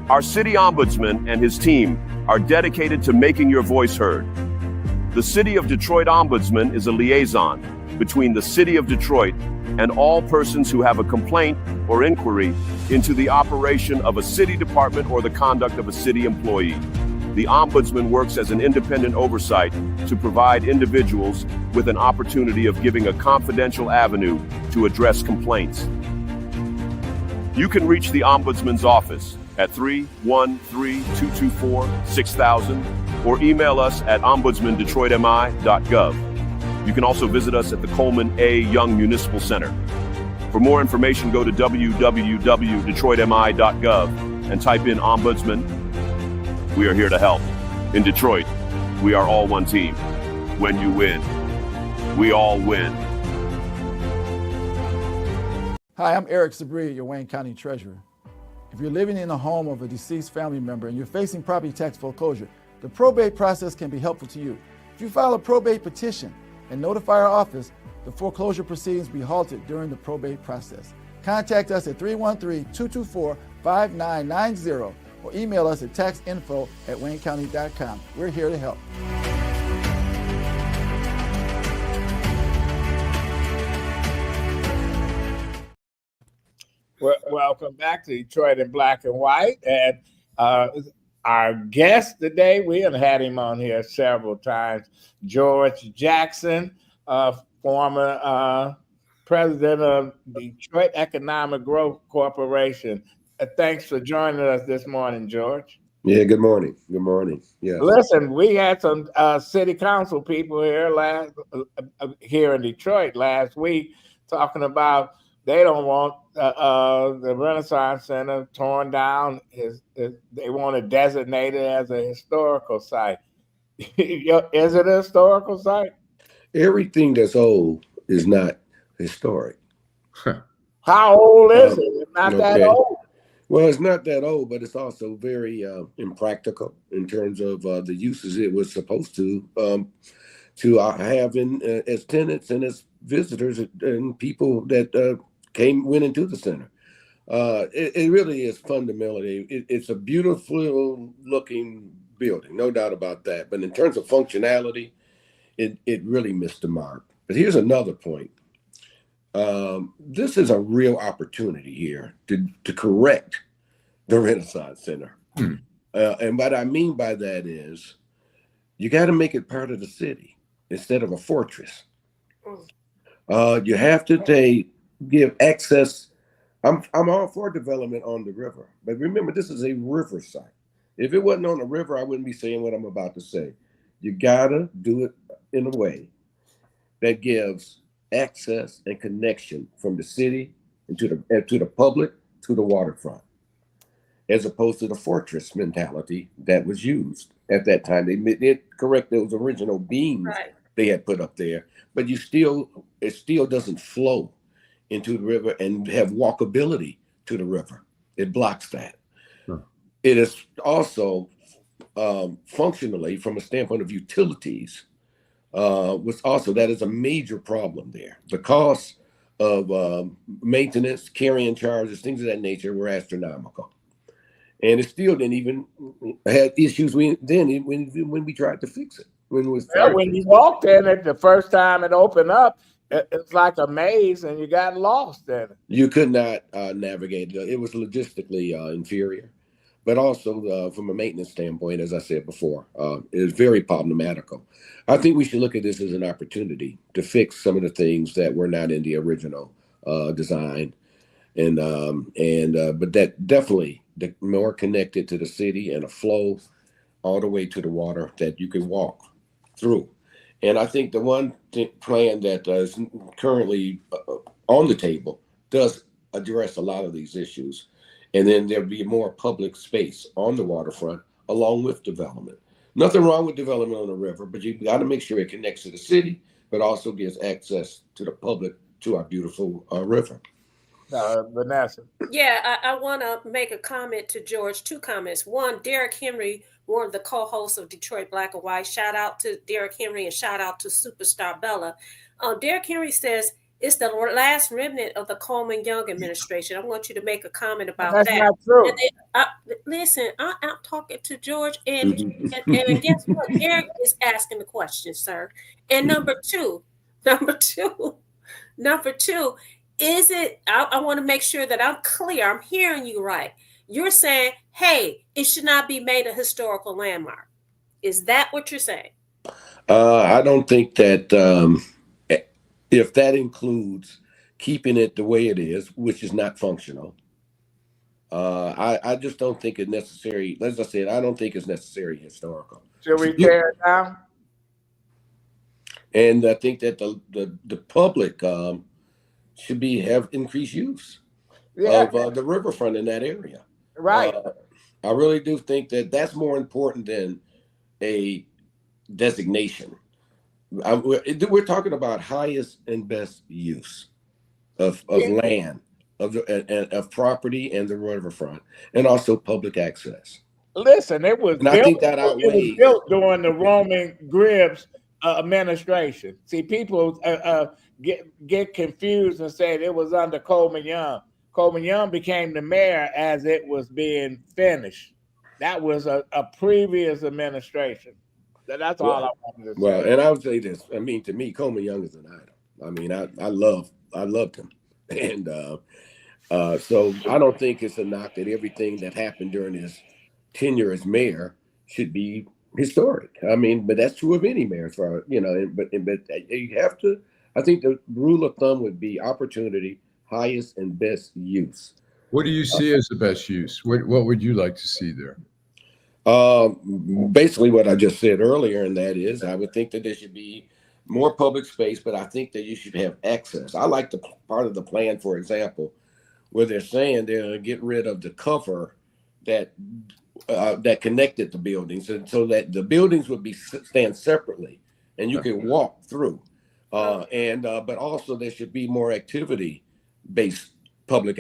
Our city ombudsman and his team are dedicated to making your voice heard. The City of Detroit Ombudsman is a liaison between the City of Detroit and all persons who have a complaint or inquiry into the operation of a city department or the conduct of a city employee. The Ombudsman works as an independent oversight to provide individuals with an opportunity of giving a confidential avenue to address complaints. You can reach the Ombudsman's office at 313-224-6000 or email us at ombudsmandetroitmi.gov. You can also visit us at the Coleman A. Young Municipal Center. For more information, go to www.detroitmi.gov and type in Ombudsman. We are here to help. In Detroit, we are all one team. When you win, we all win. Hi, I'm Eric Sabri, your Wayne County Treasurer. If you're living in the home of a deceased family member and you're facing property tax foreclosure, the probate process can be helpful to you. If you file a probate petition and notify our office, the foreclosure proceedings will be halted during the probate process. Contact us at 313-224-5990 or email us at taxinfo@waynecounty.com. We're here to help. Welcome back to Detroit in Black and White. And our guest today, we have had him on here several times, George Jackson, former president of Detroit Economic Growth Corporation. Thanks for joining us this morning, George. Yeah, good morning. Good morning. Yeah. Listen, we had some city council people here in Detroit last week talking about they don't want the Renaissance Center torn down. They want to designate it as a historical site. Is it a historical site? Everything that's old is not historic. How old is it? It's not that old. Well, it's not that old, but it's also very impractical in terms of the uses it was supposed to have as tenants and as visitors and people that went into the center. It really is fundamentally, it's a beautiful looking building, no doubt about that. But in terms of functionality, it really missed the mark. But here's another point. This is a real opportunity here to correct the Renaissance Center. And what I mean by that is you got to make it part of the city instead of a fortress. You have to give access. I'm all for development on the river, but remember, this is a river site. If it wasn't on the river, I wouldn't be saying what I'm about to say. You gotta do it in a way that gives access and connection from the city and to the public to the waterfront, as opposed to the fortress mentality that was used at that time. They did correct those original beams they had put up there, but it still doesn't flow into the river and have walkability to the river. It blocks that. Huh. It is also functionally, from a standpoint of utilities, that is a major problem there. The cost of maintenance, carrying charges, things of that nature were astronomical. And it still didn't even had issues when we tried to fix it. When you walked in it the first time it opened up, it's like a maze, and you got lost in it. You could not navigate. It was logistically inferior, but also from a maintenance standpoint, as I said before, it is very problematical. I think we should look at this as an opportunity to fix some of the things that were not in the original design, but that definitely the more connected to the city and a flow all the way to the water that you can walk through. And I think the one plan that is currently on the table does address a lot of these issues. And then there'll be more public space on the waterfront along with development. Nothing wrong with development on the river, but you got to make sure it connects to the city, but also gives access to the public to our beautiful river. Vanessa. Yeah, I want to make a comment to George. 2 comments. One, Derek Henry, one of the co-hosts of Detroit Black and White. Shout out to Derek Henry and shout out to Superstar Bella. Derek Henry says it's the last remnant of the Coleman Young administration. I want you to make a comment about That's that. not true. And then, listen, I'm talking to George, and guess what? Derek is asking the question, sir. And number two, is it, I want to make sure that I'm clear. I'm hearing you right. You're saying, hey, it should not be made a historical landmark. Is that what you're saying? I don't think that if that includes keeping it the way it is, which is not functional, I just don't think it's necessary. As I said, I don't think it's necessary historical. Should we tear it down? And I think that the public should have increased use of the riverfront in that area. Right. I really do think that that's more important than a designation. We're talking about highest and best use of land, of property and the riverfront, and also public access. Listen, it was built, I think that outweighs. It was built during the Roman Gribbs administration. See, people get confused and say it was under Coleman Young. Coleman Young became the mayor as it was being finished. That was a previous administration. That's all I wanted to say. Well, and I would say this. I mean, to me, Coleman Young is an idol. I mean, I loved him, and so I don't think it's a knock that everything that happened during his tenure as mayor should be historic. I mean, but that's true of any mayor, but you have to. I think the rule of thumb would be opportunity, highest and best use. What do you see as the best use? What would you like to see there? Basically what I just said earlier, and that is I would think that there should be more public space, but I think that you should have access. I like the part of the plan, for example, where they're saying they're going to get rid of the cover that connected the buildings, and so that the buildings would stand separately and you can walk through. But also there should be more activity-based public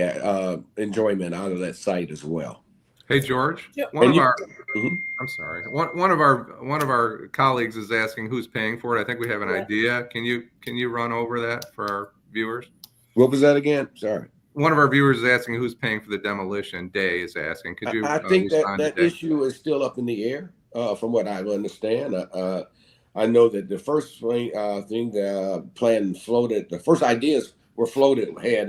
enjoyment out of that site as well. Hey, George, one of our colleagues is asking who's paying for it. I think we have an idea. Can you run over that for our viewers? What was that again? Sorry. One of our viewers is asking who's paying for the demolition. Day is asking. Could you? I think that issue is still up in the air, from what I understand. I know that the first thing the plan floated, the first ideas were floated had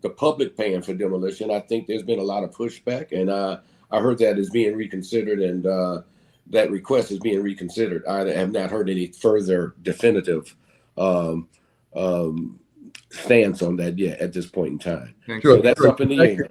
the public paying for demolition. I think there's been a lot of pushback, and I heard that is being reconsidered, and that request is being reconsidered. I have not heard any further definitive stance on that yet at this point in time. So that's up in the air.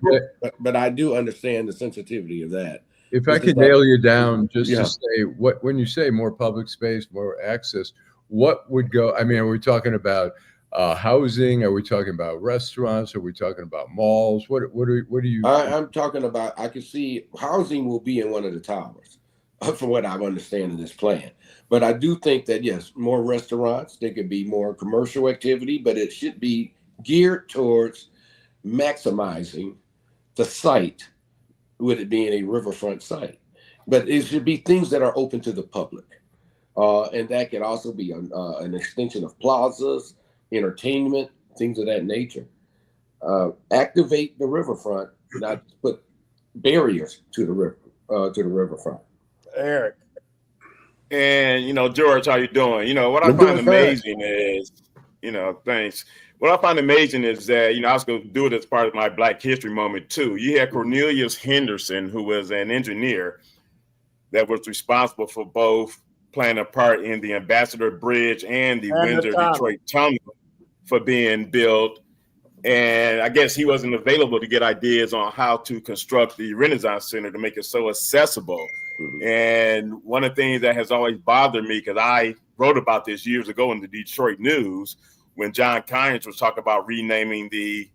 But I do understand the sensitivity of that. If I could nail you down just to say when you say more public space, more access, what would go? I mean, are we talking about housing? Are we talking about restaurants? Are we talking about malls? What do you? I'm talking about. I can see housing will be in one of the towers. from what I'm understanding this plan. But I do think that, yes, more restaurants, there could be more commercial activity, but it should be geared towards maximizing the site, with it being a riverfront site. But it should be things that are open to the public. And that could also be an extension of plazas, entertainment, things of that nature. Activate the riverfront, not put barriers to the riverfront. Eric. And George, how you doing? What I find amazing is, thanks. What I find amazing is that, I was going to do it as part of my Black History moment too. You had Cornelius Henderson, who was an engineer that was responsible for both playing a part in the Ambassador Bridge and the Windsor-Detroit Tunnel for being built. And I guess he wasn't available to get ideas on how to construct the Renaissance Center to make it so accessible. And one of the things that has always bothered me, because I wrote about this years ago in the Detroit News, when John Kynes was talking about renaming the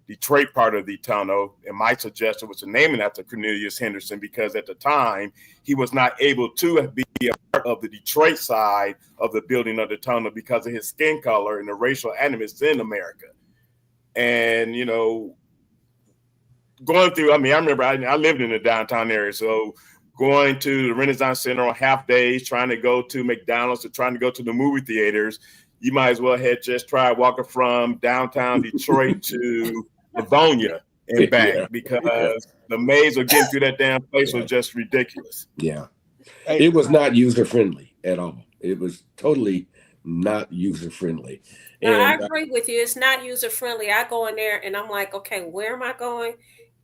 Detroit part of the tunnel, and my suggestion was to name it after Cornelius Henderson, because at the time he was not able to be a part of the Detroit side of the building of the tunnel because of his skin color and the racial animus in America. And going through, I remember I lived in the downtown area, so going to the Renaissance Center on half days, trying to go to McDonald's or trying to go to the movie theaters, you might as well had just tried walking from downtown Detroit to Livonia and back, because the maze of getting through that damn place was just ridiculous. Yeah. It was not user-friendly at all. It was totally not user-friendly. And I agree with you. It's not user-friendly. I go in there and I'm like, okay, where am I going?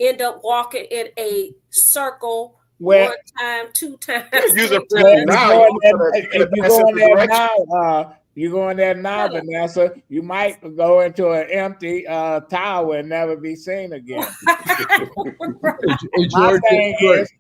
End up walking in a circle one time, two times. User-friendly now. If you go in there now, you go in there now, Vanessa, you might go into an empty tower and never be seen again. My thing is,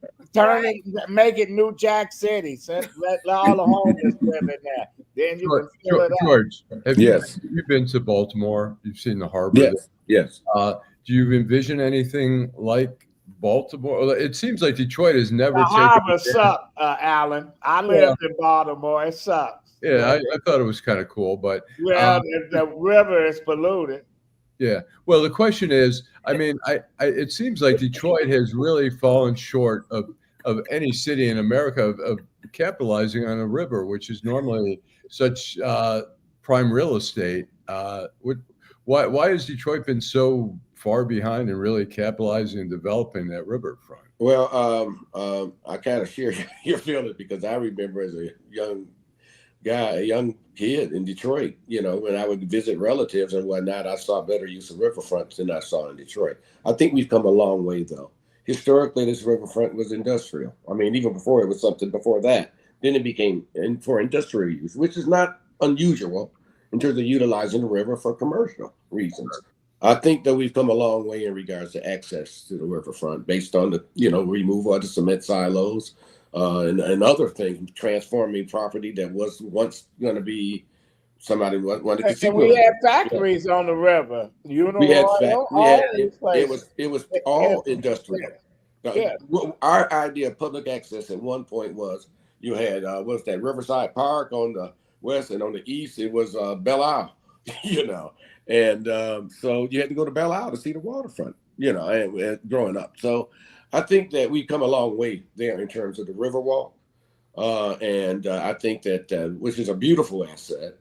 make it New Jack City. Let all the homeless live in there. Then you can fill it up. George, have you been to Baltimore? You've seen the harbor? Yes. Do you envision anything like Baltimore? It seems like Detroit has never taken. The harbor sucks, Allan. I lived in Baltimore. It sucks. Yeah, I thought it was kind of cool, but the river is polluted. Yeah. Well, the question is, it seems like Detroit has really fallen short of any city in America of capitalizing on a river, which is normally such prime real estate. Why has Detroit been so far behind in really capitalizing and developing that riverfront? Well, I kind of share your feelings, because I remember as a young kid in Detroit, when I would visit relatives and whatnot, I saw better use of riverfronts than I saw in Detroit. I think we've come a long way, though. Historically, this riverfront was industrial. Even before it was something before that. Then it became for industrial use, which is not unusual in terms of utilizing the river for commercial reasons. I think that we've come a long way in regards to access to the riverfront, based on the removal of the cement silos and other things, transforming property that was once going to be somebody wanted to see. We had factories on the river. It was all industrial. Our idea of public access at one point was you had what's that, Riverside Park on the west, and on the east it was Belle Isle, and so you had to go to Belle Isle to see the waterfront, and growing up. So I think that we've come a long way there in terms of the Riverwalk, and I think that which is a beautiful asset.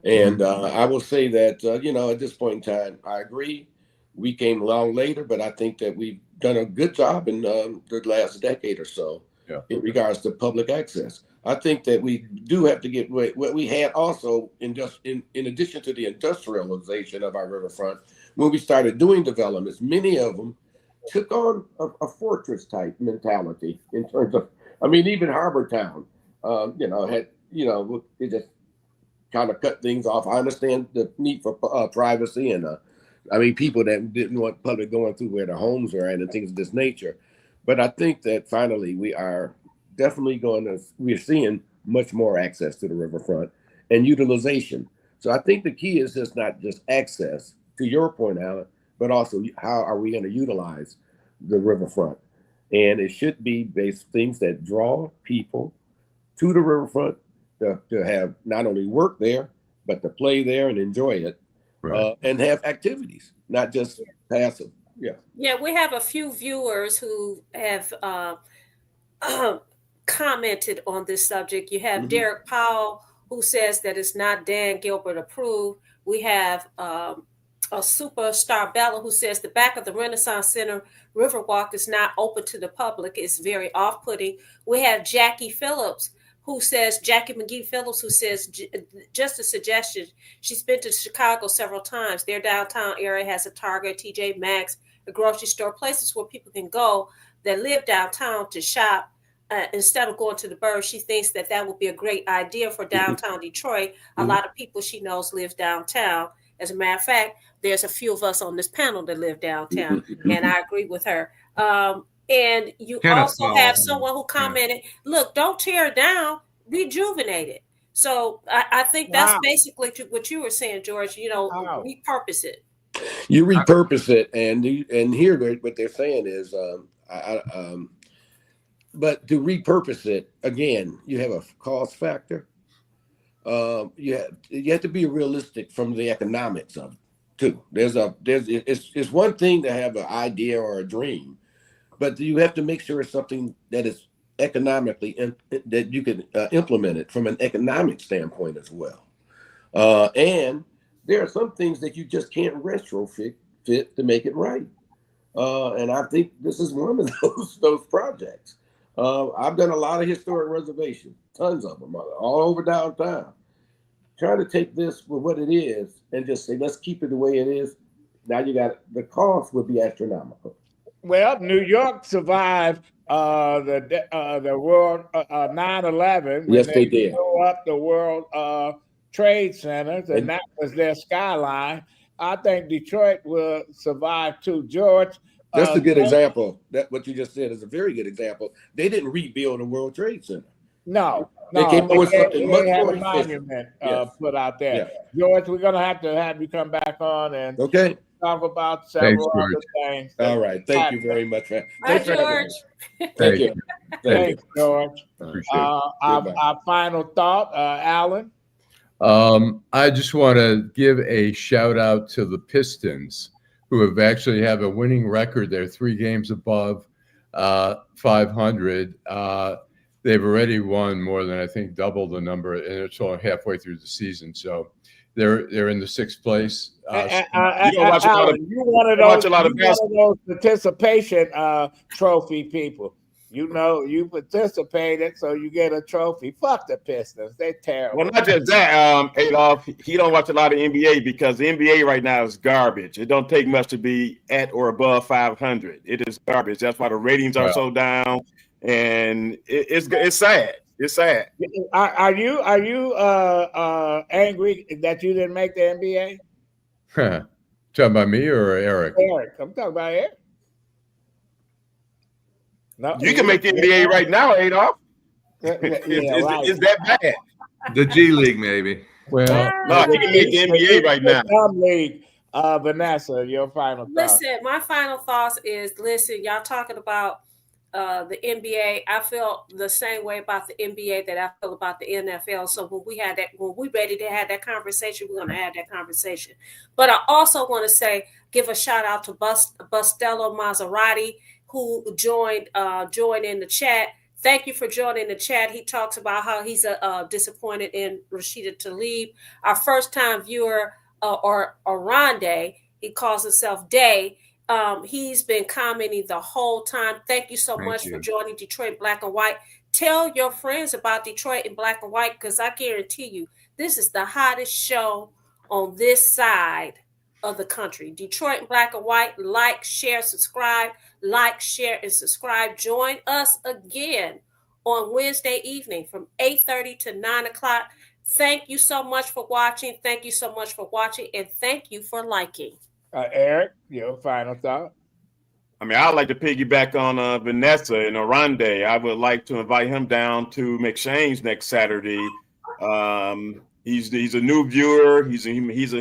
And I will say that at this point in time, I agree. We came along later, but I think that we've done a good job in the last decade or so in regards to public access. I think that we do have to get what we had also in addition to the industrialization of our riverfront. When we started doing developments, many of them took on a fortress type mentality in terms of, even Harbor Town, had, it just kind of cut things off. I understand the need for privacy and, people that didn't want public going through where their homes are at and things of this nature. But I think that finally we are definitely we're seeing much more access to the riverfront and utilization. So I think the key is just not just access, to your point, Allan, but also how are we going to utilize the riverfront? And it should be based things that draw people to the riverfront to have not only work there, but to play there and enjoy it, and have activities, not just passive. Yeah. Yeah, we have a few viewers who have commented on this subject. You have Derek Powell, who says that it's not Dan Gilbert approved. We have a superstar Bella, who says the back of the Renaissance Center Riverwalk is not open to the public. It's very off-putting. We have Jackie Phillips, who says, Jackie McGee Phillips, who says, just a suggestion. She's been to Chicago several times. Their downtown area has a Target, TJ Maxx, a grocery store, places where people can go that live downtown to shop instead of going to the burbs. She thinks that that would be a great idea for downtown Detroit. A lot of people she knows live downtown. As a matter of fact, there's a few of us on this panel that live downtown, and I agree with her. And you also have someone who commented, look, don't tear it down, rejuvenate it. So I think that's basically what you were saying, George, repurpose it. You repurpose it, and here what they're saying is, but to repurpose it, again, you have a cost factor. You have to be realistic from the economics of it too. It's one thing to have an idea or a dream, but you have to make sure it's something that is economically that you can implement it from an economic standpoint as well. And there are some things that you just can't retrofit to make it right. And I think this is one of those projects. I've done a lot of historic reservations, tons of them, all over downtown. Trying to take this for what it is and just say, let's keep it the way it is. Now the cost would be astronomical. Well, New York survived the world 9/11. Yes, they did. Blew up the World Trade Centers, and that was their skyline. I think Detroit will survive too, George. That's a good example. That what you just said is a very good example. They didn't rebuild the World Trade Center. No, they came up with something much have more a monument put out there. Yeah. George, we're gonna have you come back on and talk about several other things. All right, thank you very much. Bye, George. Thank you. Thanks, George. Our final thought, Allan. I just want to give a shout out to the Pistons, who have actually have a winning record. They're 3 games above 500. They've already won more than, I think, double the number, and it's only halfway through the season. So they're in the 6th place. You one of those participation trophy people. You participated, so you get a trophy. Fuck the Pistons. They're terrible. Well, not just that, Adolph. He don't watch a lot of NBA because the NBA right now is garbage. It don't take much to be at or above 500. It is garbage. That's why the ratings are so down, and it's sad. It's sad. Are you angry that you didn't make the NBA? Talking about me or Eric? Eric, I'm talking about Eric. No, you can make the NBA right now, Adolph. It's that bad. The G League, maybe. Well, no, you can make the NBA right now. League. Vanessa, your final thought. Listen, my final thoughts is, y'all talking about the NBA. I feel the same way about the NBA that I feel about the NFL. So when we're ready to have that conversation, we're going to have that conversation. But I also want to give a shout out to Bustello Maserati, who joined in the chat. Thank you for joining the chat. He talks about how he's disappointed in Rashida Tlaib, our first-time viewer, or Rondé. He calls himself Day. He's been commenting the whole time. Thank you so much for joining Detroit Black and White. Tell your friends about Detroit in Black and White, because I guarantee you, this is the hottest show on this side of the country. Detroit in Black and White. Like, share, subscribe. Like, share, and subscribe. Join us again on Wednesday evening from 8:30 to 9 o'clock. Thank you so much for watching. Thank you so much for watching, and thank you for liking. Eric, your final thought? I mean, I'd like to piggyback on Vanessa and Rondé. I would like to invite him down to McShane's next Saturday. He's a new viewer. He's a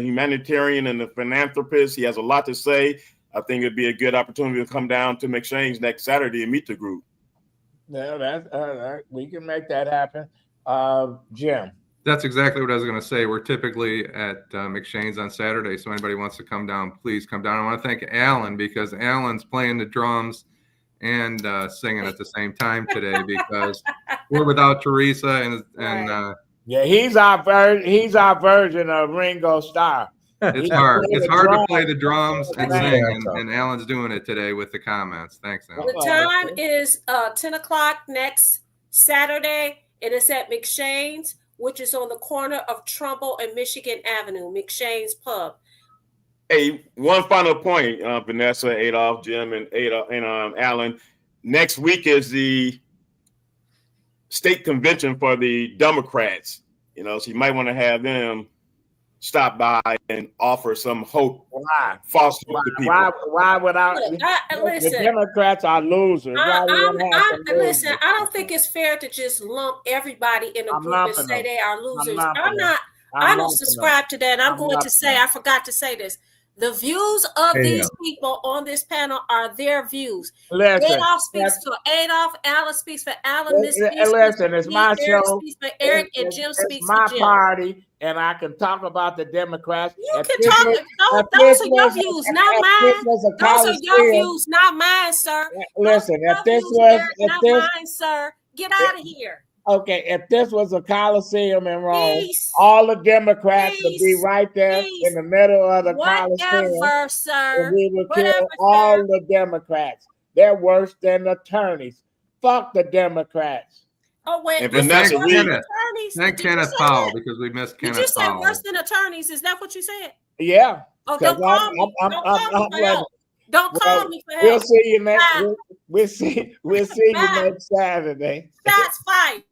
humanitarian and a philanthropist. He has a lot to say. I think it'd be a good opportunity to come down to McShane's next Saturday and meet the group. Yeah, that's we can make that happen. Jim. That's exactly what I was going to say. We're typically at McShane's on Saturday, so anybody wants to come down, please come down. I want to thank Allan because Allan's playing the drums and singing at the same time today because we're without Teresa and yeah, he's our version of Ringo Starr. It's hard. It's hard to play the drums and sing, and Allan's doing it today with the comments. Thanks, Allan. The time is 10 o'clock next Saturday, and it's at McShane's, which is on the corner of Trumbull and Michigan Avenue, McShane's Pub. Hey, one final point, Vanessa, Adolph, Jim, and Allan. Next week is the state convention for the Democrats. You know, so you might want to have them stop by and offer some hope. Why? False hope to people. Why would I? Look, the Democrats are losers. Listen, I don't think it's fair to just lump everybody in a group and say they are losers. I don't subscribe to that. I'm going to say, I forgot to say this. The views of these people on this panel are their views. Listen, Adolph speaks for Adolph, Allan speaks for Allan, listen, it's my Eric show. Speaks for Eric, and Jim speaks for Jim. It's my party, and I can talk about the Democrats. You can talk. Those are your views, not mine. Those are your views, not mine, sir. Listen, if this not mine, sir. Get out of here. Okay, if this was a Coliseum in Rome, all the Democrats would be right there in the middle of the Coliseum. Sir. And we would kill all the Democrats. They're worse than attorneys. Fuck the Democrats. Oh, wait. Thank Kenneth Powell because we missed Kenneth Powell. Did you say worse than attorneys? Is that what you said? Yeah. Oh, don't call me. Don't call me for help. We'll see you next. We'll see you next Saturday. Shots fired.